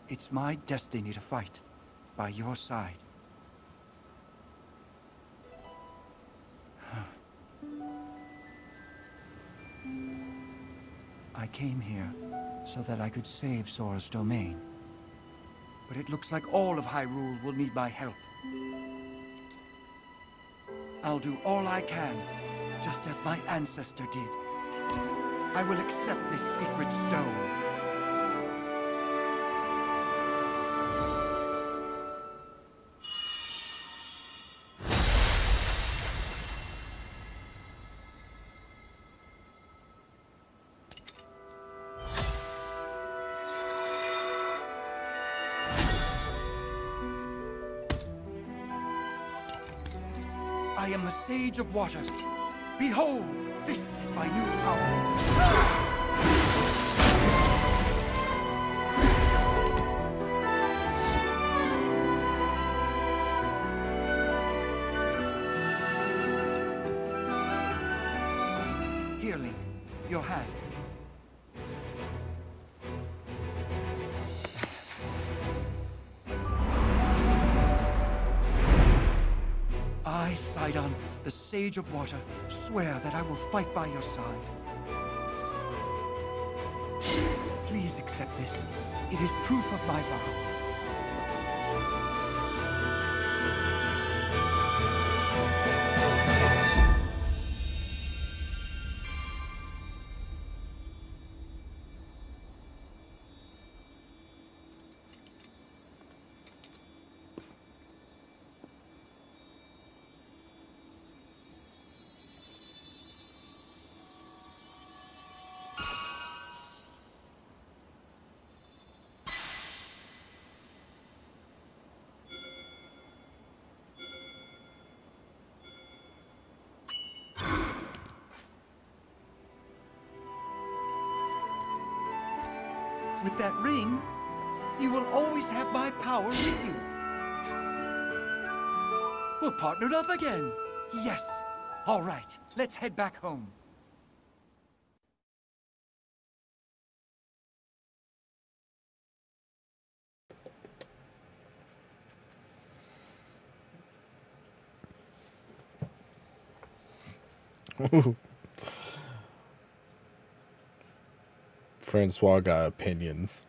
It's my destiny to fight by your side. I came here so that I could save Zora's domain. But it looks like all of Hyrule will need my help. I'll do all I can, just as my ancestor did. I will accept this secret stone. I am the Sage of Water. Behold, this is my new power. Here, Link, your hand. I, Sidon, the Sage of Water, swear that I will fight by your side. Please accept this. It is proof of my vow. With that ring, you will always have my power with you. We're partnered up again. Yes. All right, let's head back home. Francois got opinions.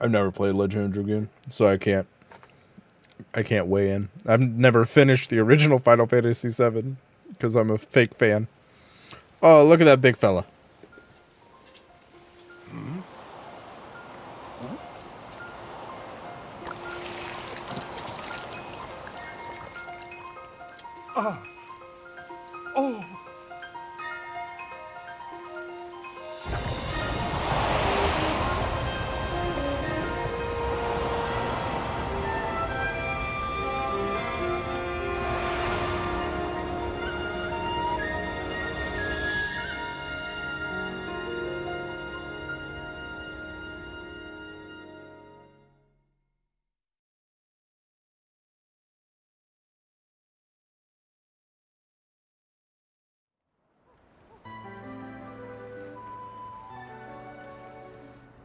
I've never played Legend of Dragoon, so I can't weigh in. I've never finished the original Final Fantasy VII because I'm a fake fan. Oh, look at that big fella. Oh.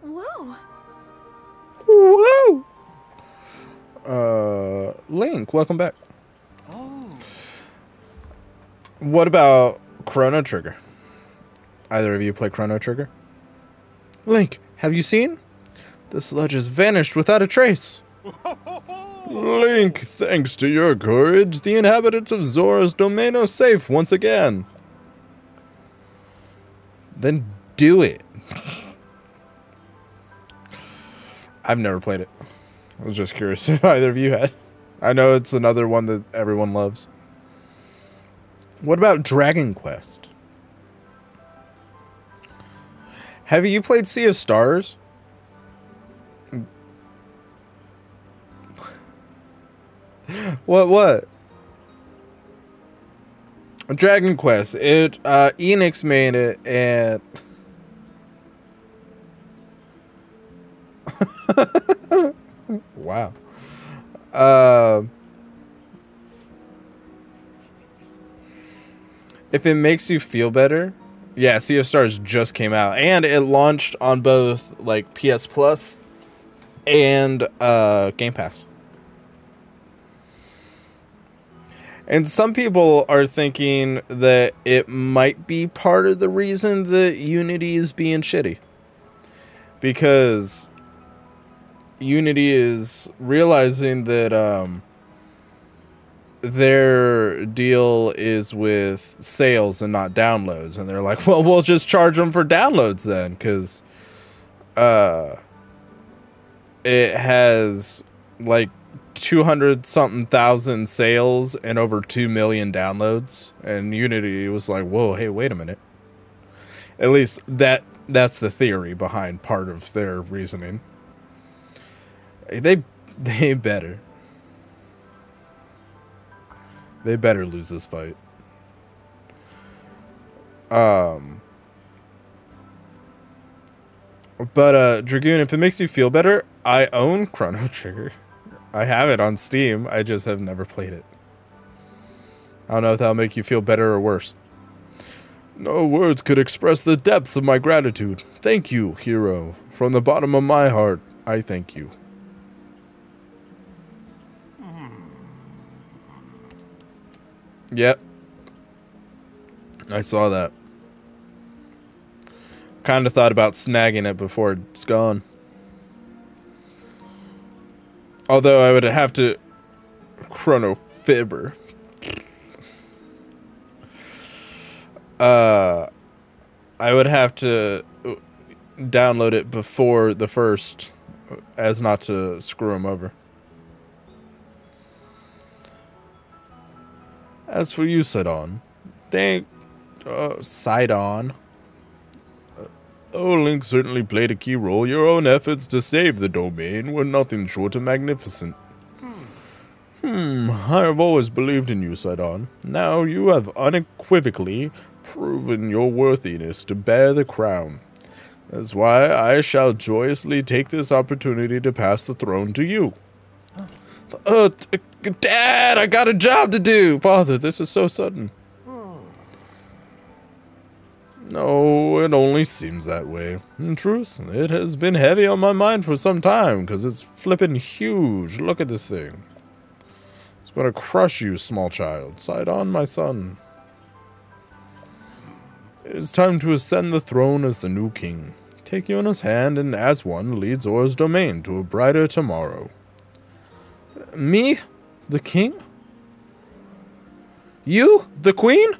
Whoa. Whoa! Link, welcome back. Oh. What about Chrono Trigger? Either of you play Chrono Trigger? Link, have you seen? The sludge has vanished without a trace. Link, thanks to your courage, the inhabitants of Zora's domain are safe once again. Then do it. I've never played it. I was just curious if either of you had. I know it's another one that everyone loves. What about Dragon Quest? Have you played Sea of Stars? What? Dragon Quest. Enix made it, and wow. If it makes you feel better, yeah, Sea of Stars just came out, and it launched on both like PS Plus and Game Pass. And some people are thinking that it might be part of the reason that Unity is being shitty. Because Unity is realizing that their deal is with sales and not downloads. And they're like, well, we'll just charge them for downloads then. Because it has like 200-something thousand sales and over 2 million downloads, and Unity was like, whoa, hey, wait a minute. At least that's the theory behind part of their reasoning. They better lose this fight. But Dragoon, if it makes you feel better, I own Chrono Trigger. I have it on Steam. I just have never played it. I don't know if that'll make you feel better or worse. No words could express the depths of my gratitude. Thank you, hero. From the bottom of my heart, I thank you. Yep. I saw that. Kind of thought about snagging it before it's gone. Although I would have to Chrono Fibber. I would have to download it before the first, as not to screw him over. As for you, Sidon, Sidon. Oh, Link certainly played a key role. Your own efforts to save the domain were nothing short of magnificent. I have always believed in you, Sidon. Now you have unequivocally proven your worthiness to bear the crown. That's why I shall joyously take this opportunity to pass the throne to you. Dad, I got a job to do! Father, this is so sudden. No, it only seems that way. In truth, it has been heavy on my mind for some time, because it's flippin' huge. Look at this thing. It's gonna crush you, small child. Sight on, my son. It is time to ascend the throne as the new king. Take Yona's hand and as one lead Zora's domain to a brighter tomorrow. Me? The king? You? The queen?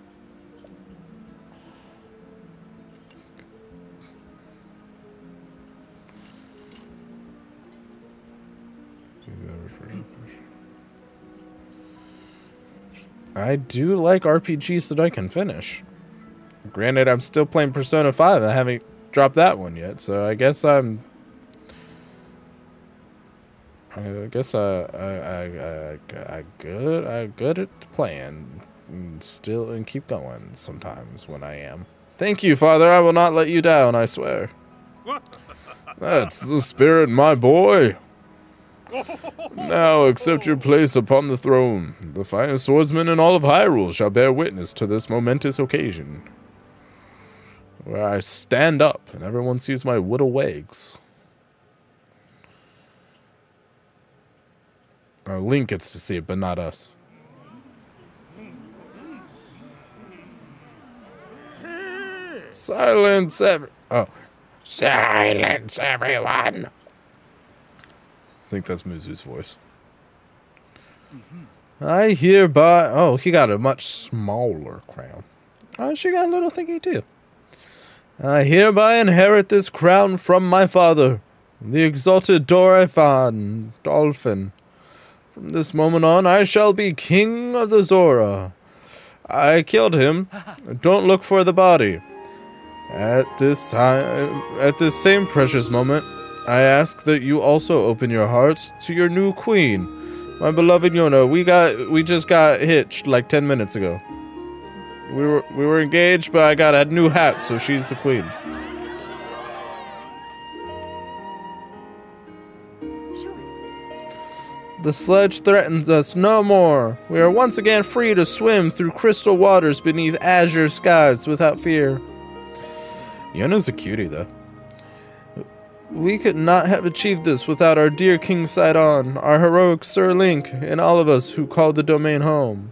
I do like RPGs that I can finish. Granted, I'm still playing Persona 5. I haven't dropped that one yet, so I guess I'm... I guess I good at playing and keep going sometimes when I am. Thank you, Father. I will not let you down, I swear. That's the spirit, my boy. Now accept your place upon the throne. The finest swordsman in all of Hyrule shall bear witness to this momentous occasion, where I stand up and everyone sees my widow legs. Link gets to see it, but not us. Silence silence everyone. I think that's Mizu's voice. I hereby... Oh, he got a much smaller crown. Oh, she got a little thingy too. I hereby inherit this crown from my father, the exalted Dolphin. From this moment on, I shall be king of the Zora. I killed him. Don't look for the body. At this same precious moment, I ask that you also open your hearts to your new queen, my beloved Yona. We just got hitched like 10 minutes ago. We were engaged, but I got a new hat, so she's the queen. The sledge threatens us no more. We are once again free to swim through crystal waters beneath azure skies without fear. Yona's a cutie, though. We could not have achieved this without our dear King Sidon, our heroic Sir Link, and all of us who called the domain home.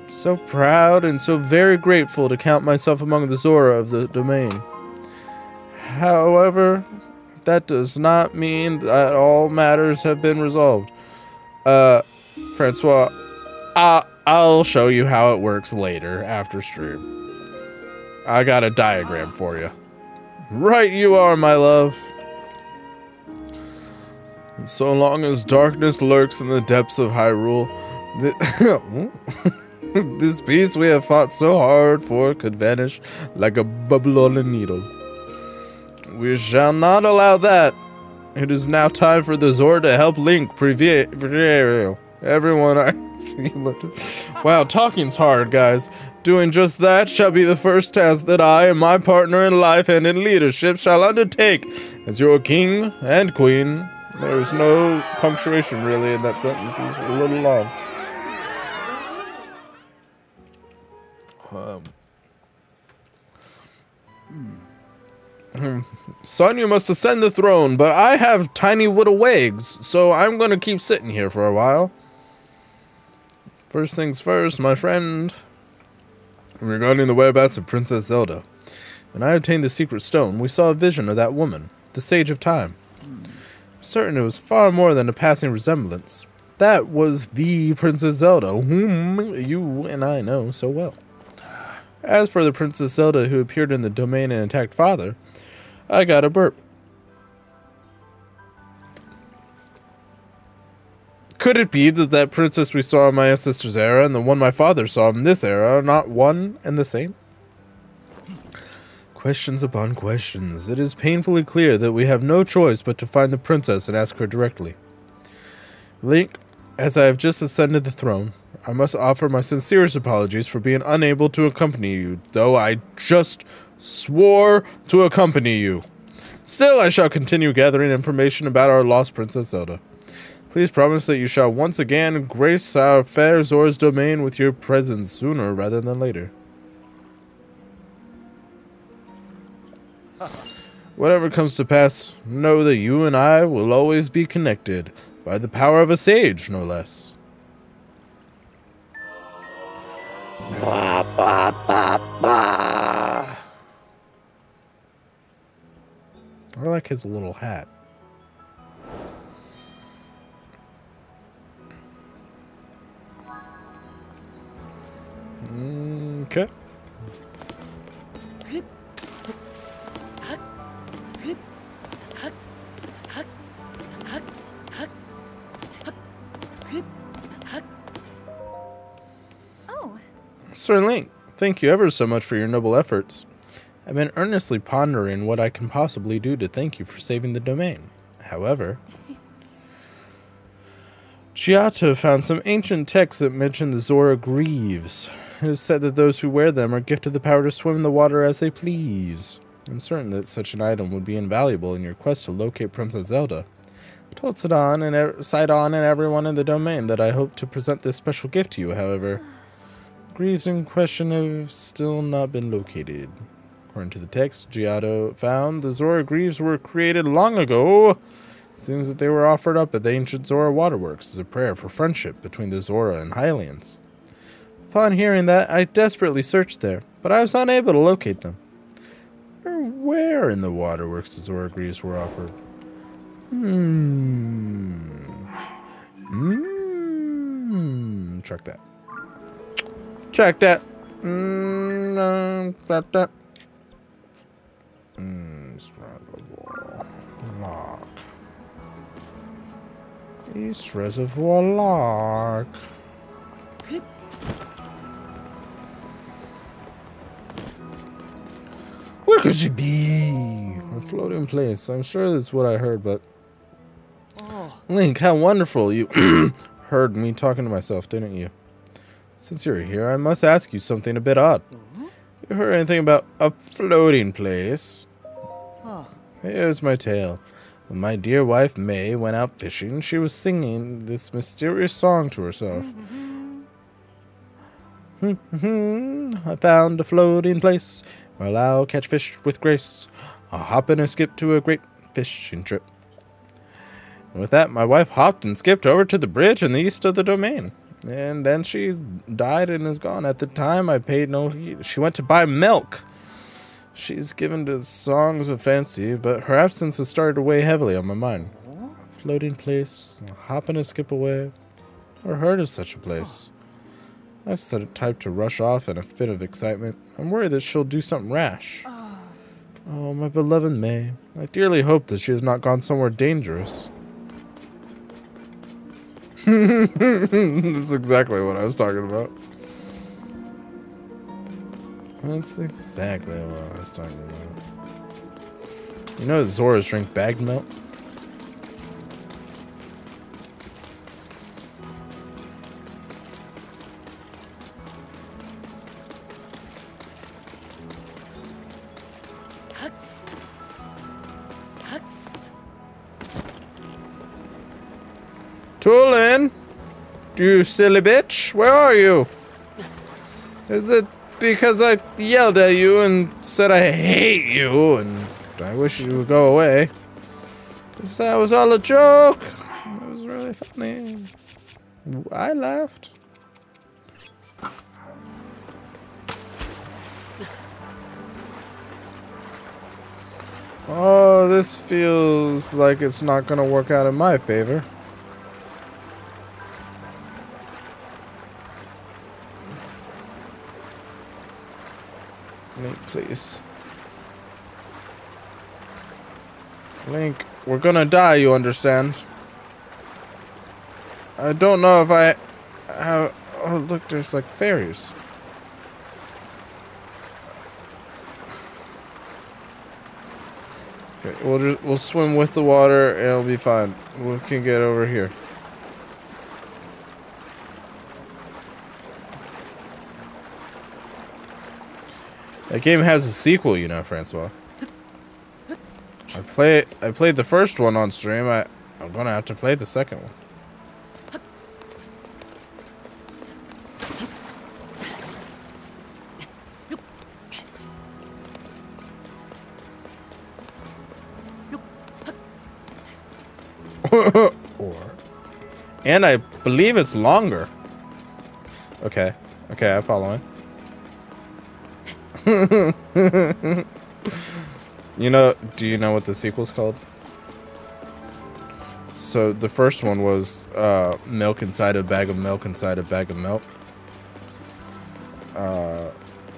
So proud and so very grateful to count myself among the Zora of the domain. However, that does not mean that all matters have been resolved. Francois, I'll show you how it works later, after stream. I got a diagram for you. Right you are, my love. So long as darkness lurks in the depths of Hyrule, this peace we have fought so hard for could vanish like a Babylonian needle. We shall not allow that. It is now time for the Zora to help Link prevail. Everyone I see. Wow, talking's hard, guys. Doing just that shall be the first task that I and my partner in life and in leadership shall undertake as your king and queen. There's no punctuation really in that sentence. It's a little long. Son, you must ascend the throne, but I have tiny little legs, so I'm gonna keep sitting here for a while. First things first, my friend. Regarding the whereabouts of Princess Zelda, when I obtained the secret stone, we saw a vision of that woman, the Sage of Time. I'm certain it was far more than a passing resemblance. That was the Princess Zelda, whom you and I know so well. As for the Princess Zelda who appeared in the domain and attacked Father, I got a burp. Could it be that that princess we saw in my ancestor's era and the one my father saw in this era are not one and the same? Questions upon questions. It is painfully clear that we have no choice but to find the princess and ask her directly. Link, as I have just ascended the throne, I must offer my sincerest apologies for being unable to accompany you, though I just swore to accompany you. Still, I shall continue gathering information about our lost Princess Zelda. Please promise that you shall once again grace our fair Zora's domain with your presence sooner rather than later. Whatever comes to pass, know that you and I will always be connected, by the power of a sage, no less. Ba, ba, ba, ba. I like his little hat. Okay. Oh. Sir Link, thank you ever so much for your noble efforts. I've been earnestly pondering what I can possibly do to thank you for saving the domain. However, Giotto found some ancient texts that mention the Zora Greaves. It is said that those who wear them are gifted the power to swim in the water as they please. I'm certain that such an item would be invaluable in your quest to locate Princess Zelda. I told Sidon and everyone in the domain that I hope to present this special gift to you, however. The Greaves in question have still not been located. According to the text Giotto found, the Zora Greaves were created long ago. It seems that they were offered up at the ancient Zora Waterworks as a prayer for friendship between the Zora and Hylians. Upon hearing that, I desperately searched there, but I was unable to locate them. Where in the Waterworks the Zora Greaves were offered? Check that. Check that. That. Lock. East Reservoir Lock. Where could she be? A floating place. I'm sure that's what I heard, but... Link, how wonderful. You heard me talking to myself, didn't you? Since you're here, I must ask you something a bit odd. You heard anything about a floating place? Here's my tale. When my dear wife May went out fishing, she was singing this mysterious song to herself. I found a floating place where I'll catch fish with grace. I'll hop and a skip to a great fishing trip. And with that, my wife hopped and skipped over to the bridge in the east of the domain. And then she died and is gone. At the time, I paid no heed. She went to buy milk. She's given to songs of fancy, but her absence has started to weigh heavily on my mind. A floating place, a hop and a skip away. Never heard of such a place. I've set a type to rush off in a fit of excitement. I'm worried that she'll do something rash. Oh, my beloved May. I dearly hope that she has not gone somewhere dangerous. That's exactly what I was talking about. That's exactly what I was talking about. You know that Zoras drink bagged milk? Tulin! You silly bitch! Where are you? Is it because I yelled at you and said I hate you and I wish you would go away? That was all a joke. It was really funny. I laughed. Oh, this feels like it's not gonna work out in my favor. Link, please. Link, we're gonna die, you understand? I don't know if I have... Oh, look, there's like fairies. Okay, we'll swim with the water and it'll be fine. We can get over here. That game has a sequel, you know, Francois. I played the first one on stream. I'm gonna have to play the second one. And I believe it's longer. Okay. Okay, I'm following. You know, do you know what the sequel's called? So the first one was milk inside a bag of milk inside a bag of milk.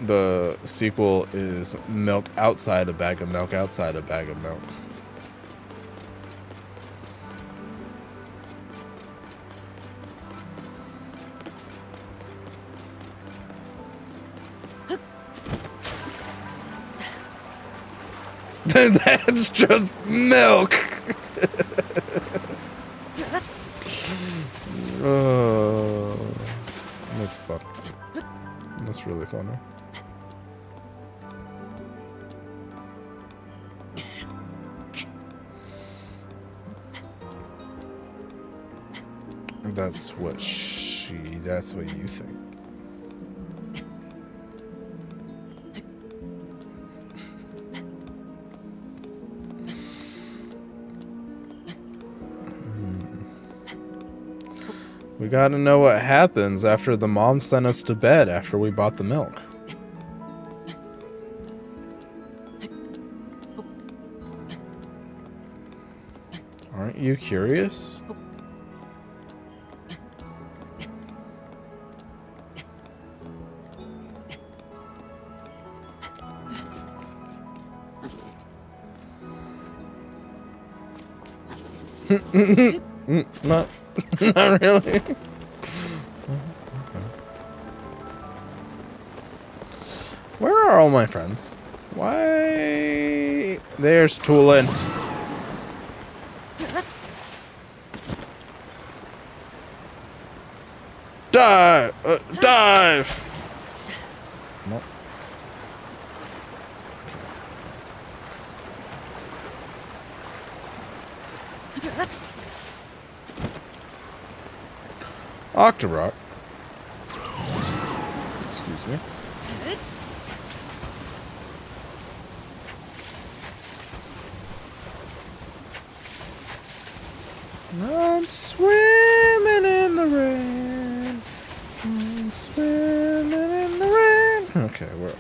The sequel is milk outside a bag of milk outside a bag of milk. That's just milk. Oh, that's fun. That's really funny. That's what you think. We gotta know what happens after the mom sent us to bed after we bought the milk. Aren't you curious? Not really. Where are all my friends? Why? There's Tulin. Dive! Dive! Nope. Octorok. Excuse me. I'm swimming in the rain. I'm swimming in the rain. Okay, we're up.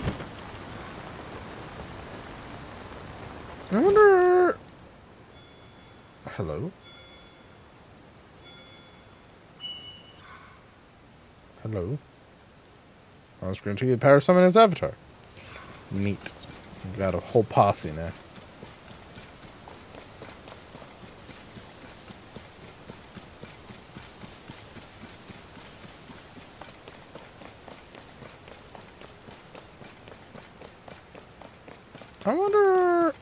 I wonder. Hello? Hello? I was going to the power summon his avatar. Neat. We've got a whole posse now. I wonder...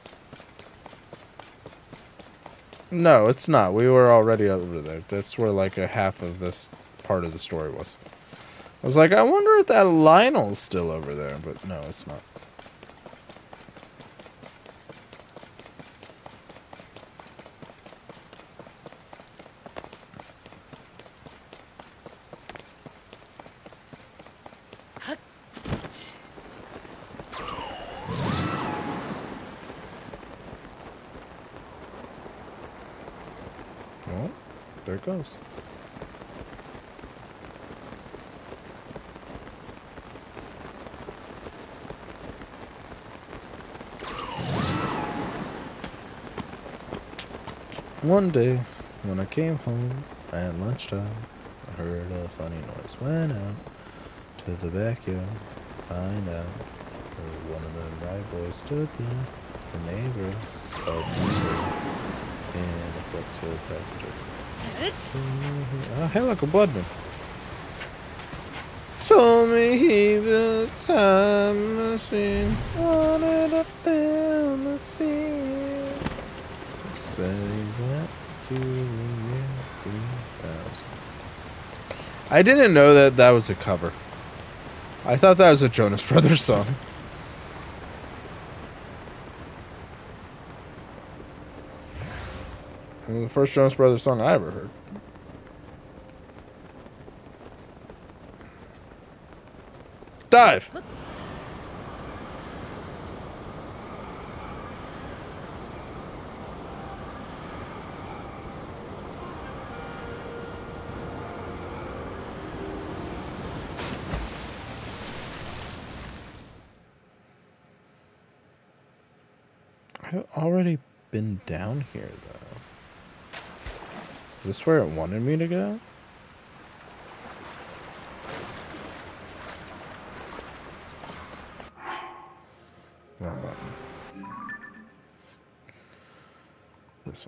No, it's not. We were already over there. That's where like a half of this part of the story was. I was like, I wonder if that Lionel's still over there, but no, it's not. Oh, there it goes. One day, when I came home at lunchtime, I heard a funny noise. Went out to the backyard, find out one of them right boys stood there. The neighbor called me and a Flex Hill passenger. Oh, hey, look, a Bloodman. Told me he built a time machine, wanted a film scene. Say that to me, 3000. I didn't know that that was a cover. I thought that was a Jonas Brothers song. It was the first Jonas Brothers song I ever heard. Dive! I've already been down here, though. Is this where it wanted me to go? Wrong button. This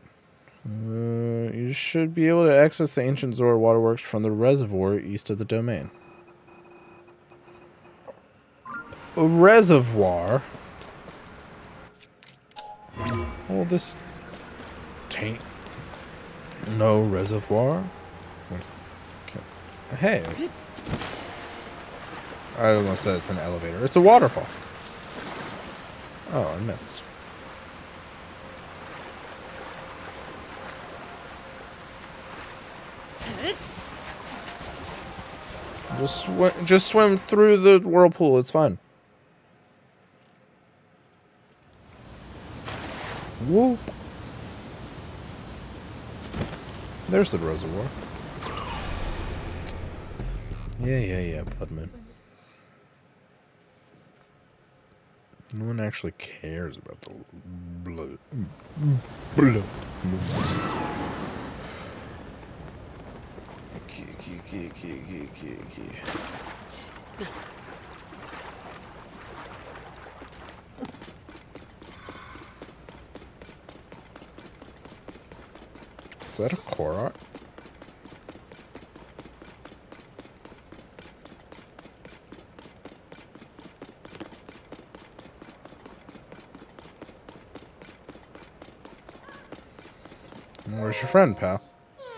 one. You should be able to access the ancient Zora waterworks from the reservoir east of the domain. A reservoir? Well, this taint no reservoir. Okay. Hey, I almost said it's an elevator. It's a waterfall. Oh, I missed. Just swim through the whirlpool. It's fine. Whoop. There's the reservoir. Yeah, Bloodman. No one actually cares about the blood. Blood. Is that a Korok? Where's your friend, pal?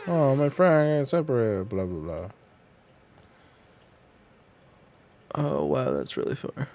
Oh, my friend is separate, blah, blah, blah. Oh, wow, that's really far.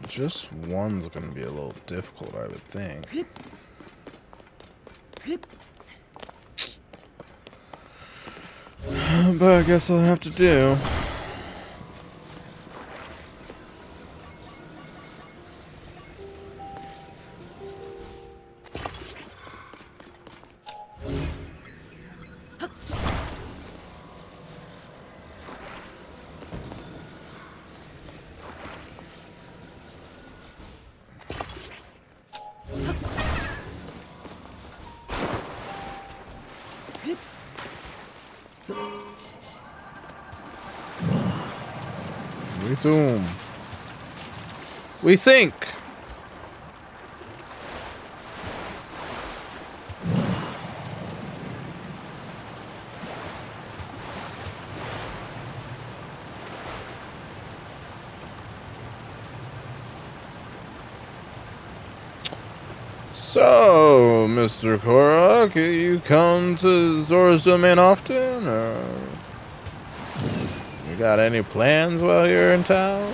Just one's gonna be a little difficult, I would think. But I guess I'll have to do. We zoom. We sink. So, Mr. Korok, you come to Zora's Domain often, or you got any plans while you're in town?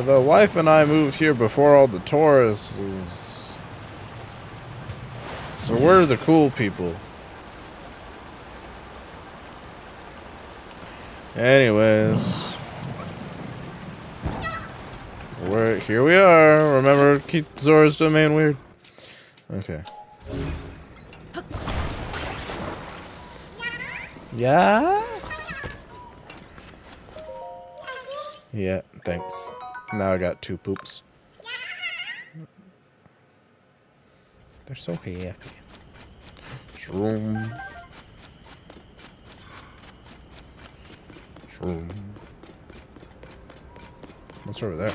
The wife and I moved here before all the tourists, so we're the cool people. Anyways, here we are. Remember, keep Zora's Domain weird. Okay. Yeah? Yeah, thanks. Now I got 2 poops. They're so happy. Shroom. Shroom. What's over there?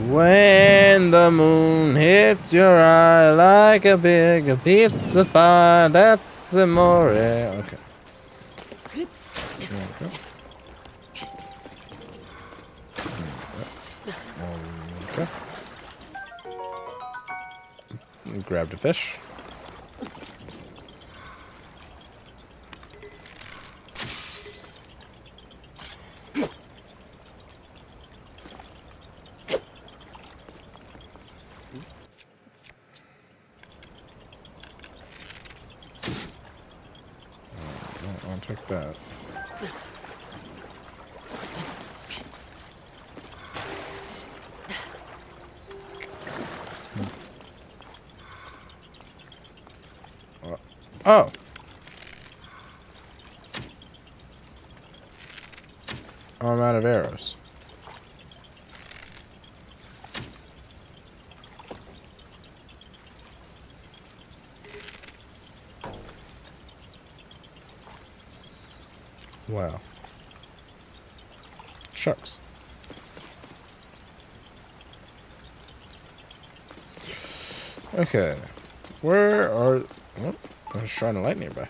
When the moon hits your eye like a big pizza pie, that's amore. Okay. Okay. Grabbed a fish. I'll take that. Oh. Oh, I'm out of arrows. Wow. Shucks. Okay. Where are... Oh, there's a shrine of light nearby.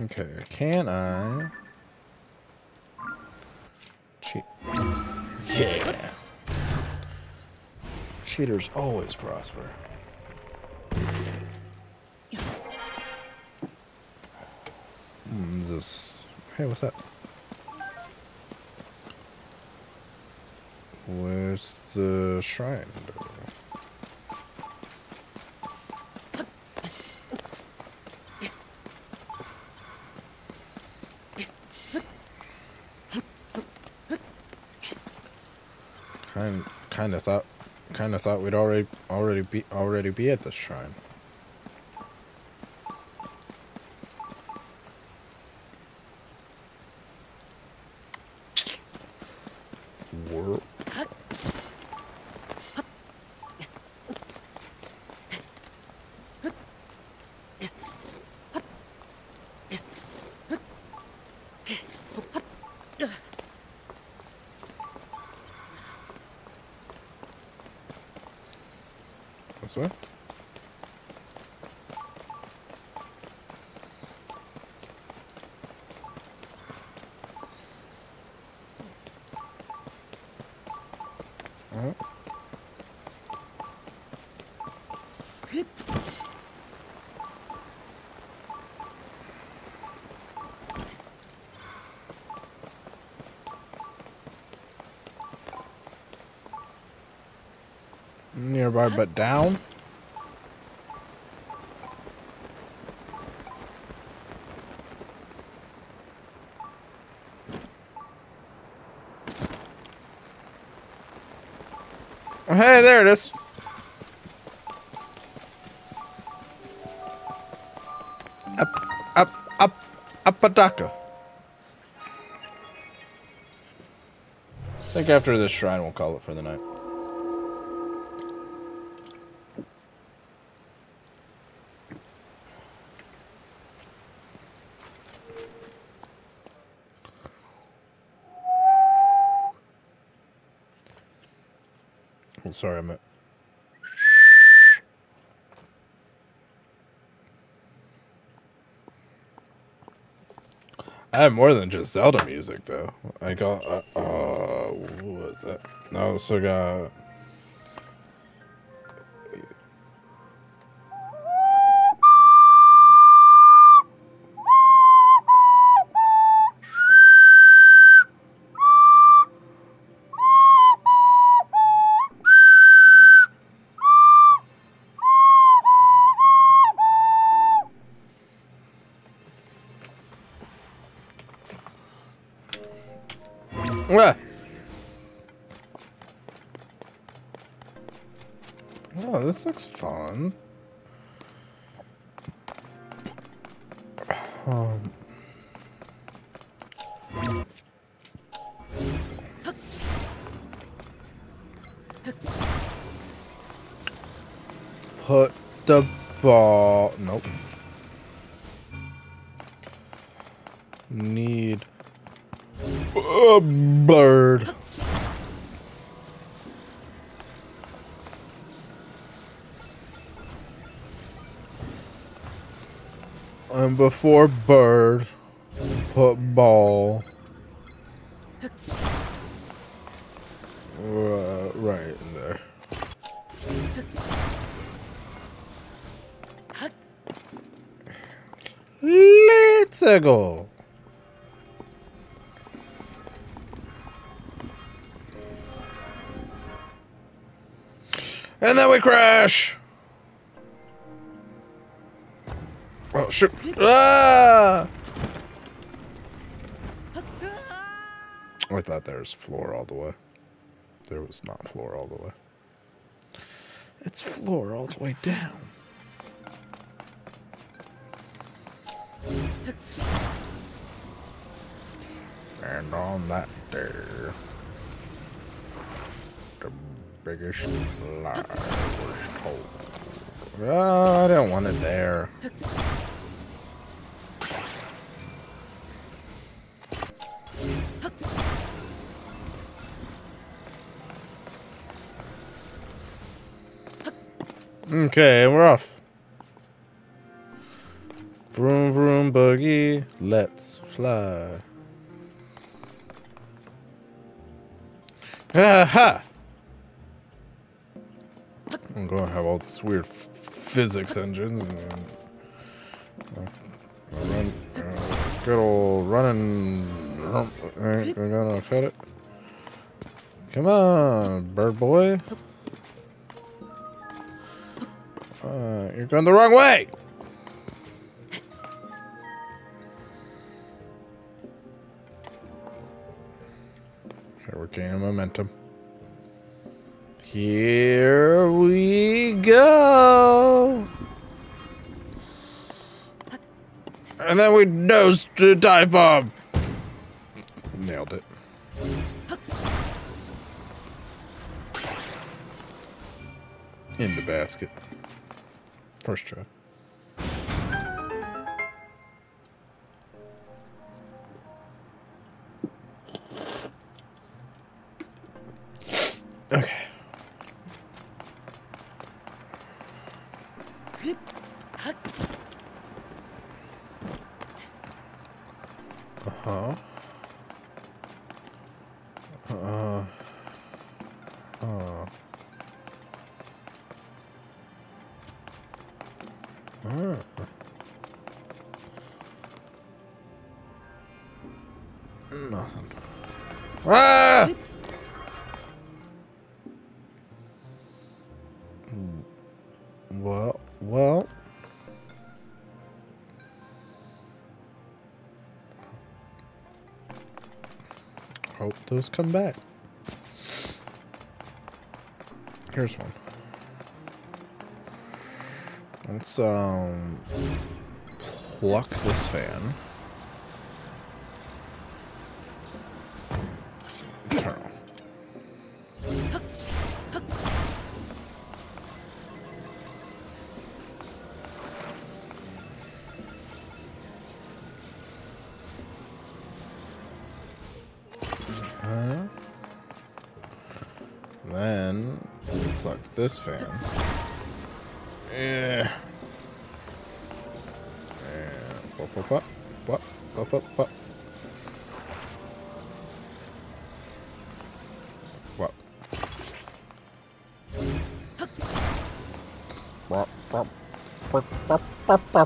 Okay, can I cheat? Yeah. Cheaters always prosper. This. Hey, what's that? Where's the shrine? Kind of thought we'd already be at this shrine. Whoa. This way? Nearby but down? Oh, hey, there it is. Apadaka. I think after this shrine we'll call it for the night. Oh, sorry, I'm at... I have more than just Zelda music, though. I got, what's What's that? No, so got. Ah. Oh, this looks fun. Put the ball. Nope. Need a bird. And before bird, put ball. Right in there. Let's go. And then we crash. Oh, shoot. Ah! I thought there was floor all the way. There was not floor all the way. It's floor all the way down. And on that there, the biggest lie was told. Oh, I don't want it there. Okay, we're off. Vroom vroom buggy, let's fly. Aha! I'm gonna have all these weird physics engines and run, good old running. Ain't gonna cut it. Come on, bird boy. You're going the wrong way. Okay, we're gaining momentum. Here we go. And then we nose to dive bomb. Nailed it. In the basket. First try. Okay. Uh-huh. Nothing. Ah! Well. Hope those come back. Here's one. Let's pluck this fan. Turn off. Then we pluck this fan. Yeah. And pop. I'm a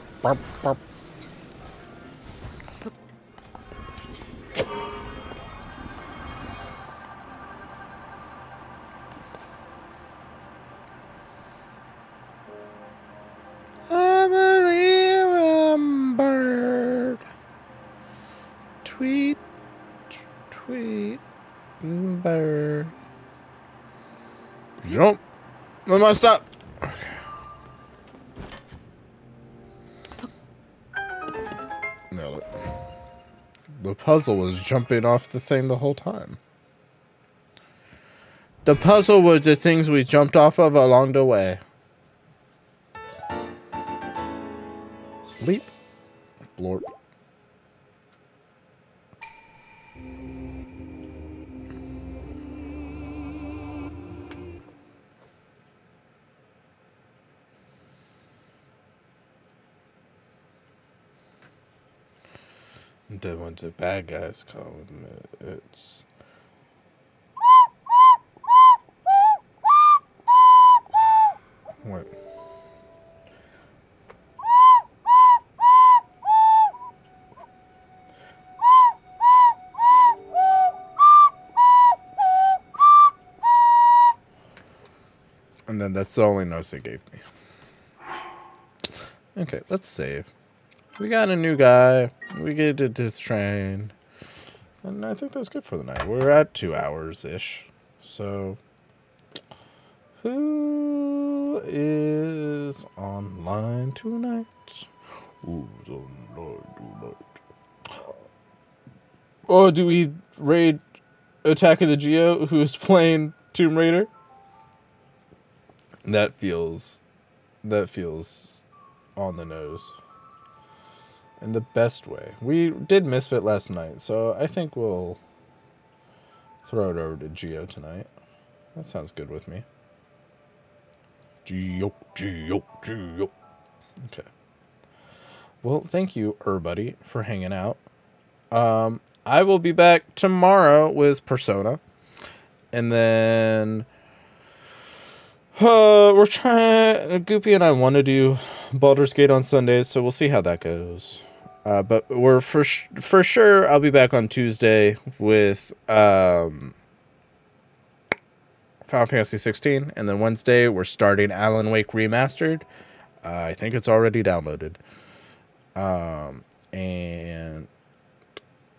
bird. Tweet, tweet, bird. Jump. I must stop. Okay. No, the puzzle was jumping off the thing the whole time. The puzzle was the things we jumped off of along the way. Leap. Blorp. Then when the bad guys come, it's... What? And then that's the only notes they gave me. Okay, let's save. We got a new guy. We get to this train. And I think that's good for the night. We're at 2 hours-ish. So, who is online tonight? Who's online tonight? Oh, do we raid Attack of the Geo, who is playing Tomb Raider? That feels on the nose. In the best way. We did Misfit last night, so I think we'll throw it over to Geo tonight. That sounds good with me. Geo. Okay. Well, thank you, everybody, for hanging out. I will be back tomorrow with Persona. And then... we're trying... Goopy and I want to do Baldur's Gate on Sundays, so we'll see how that goes. But we're for sure, I'll be back on Tuesday with Final Fantasy 16. And then Wednesday, we're starting Alan Wake Remastered. I think it's already downloaded. And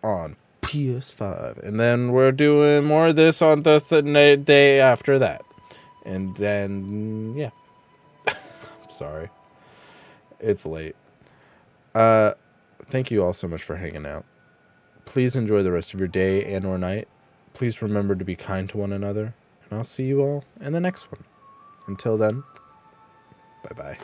on PS5. And then we're doing more of this on the day after that. And then, yeah. Sorry. It's late. Thank you all so much for hanging out. Please enjoy the rest of your day and or night. Please remember to be kind to one another. And I'll see you all in the next one. Until then, bye-bye.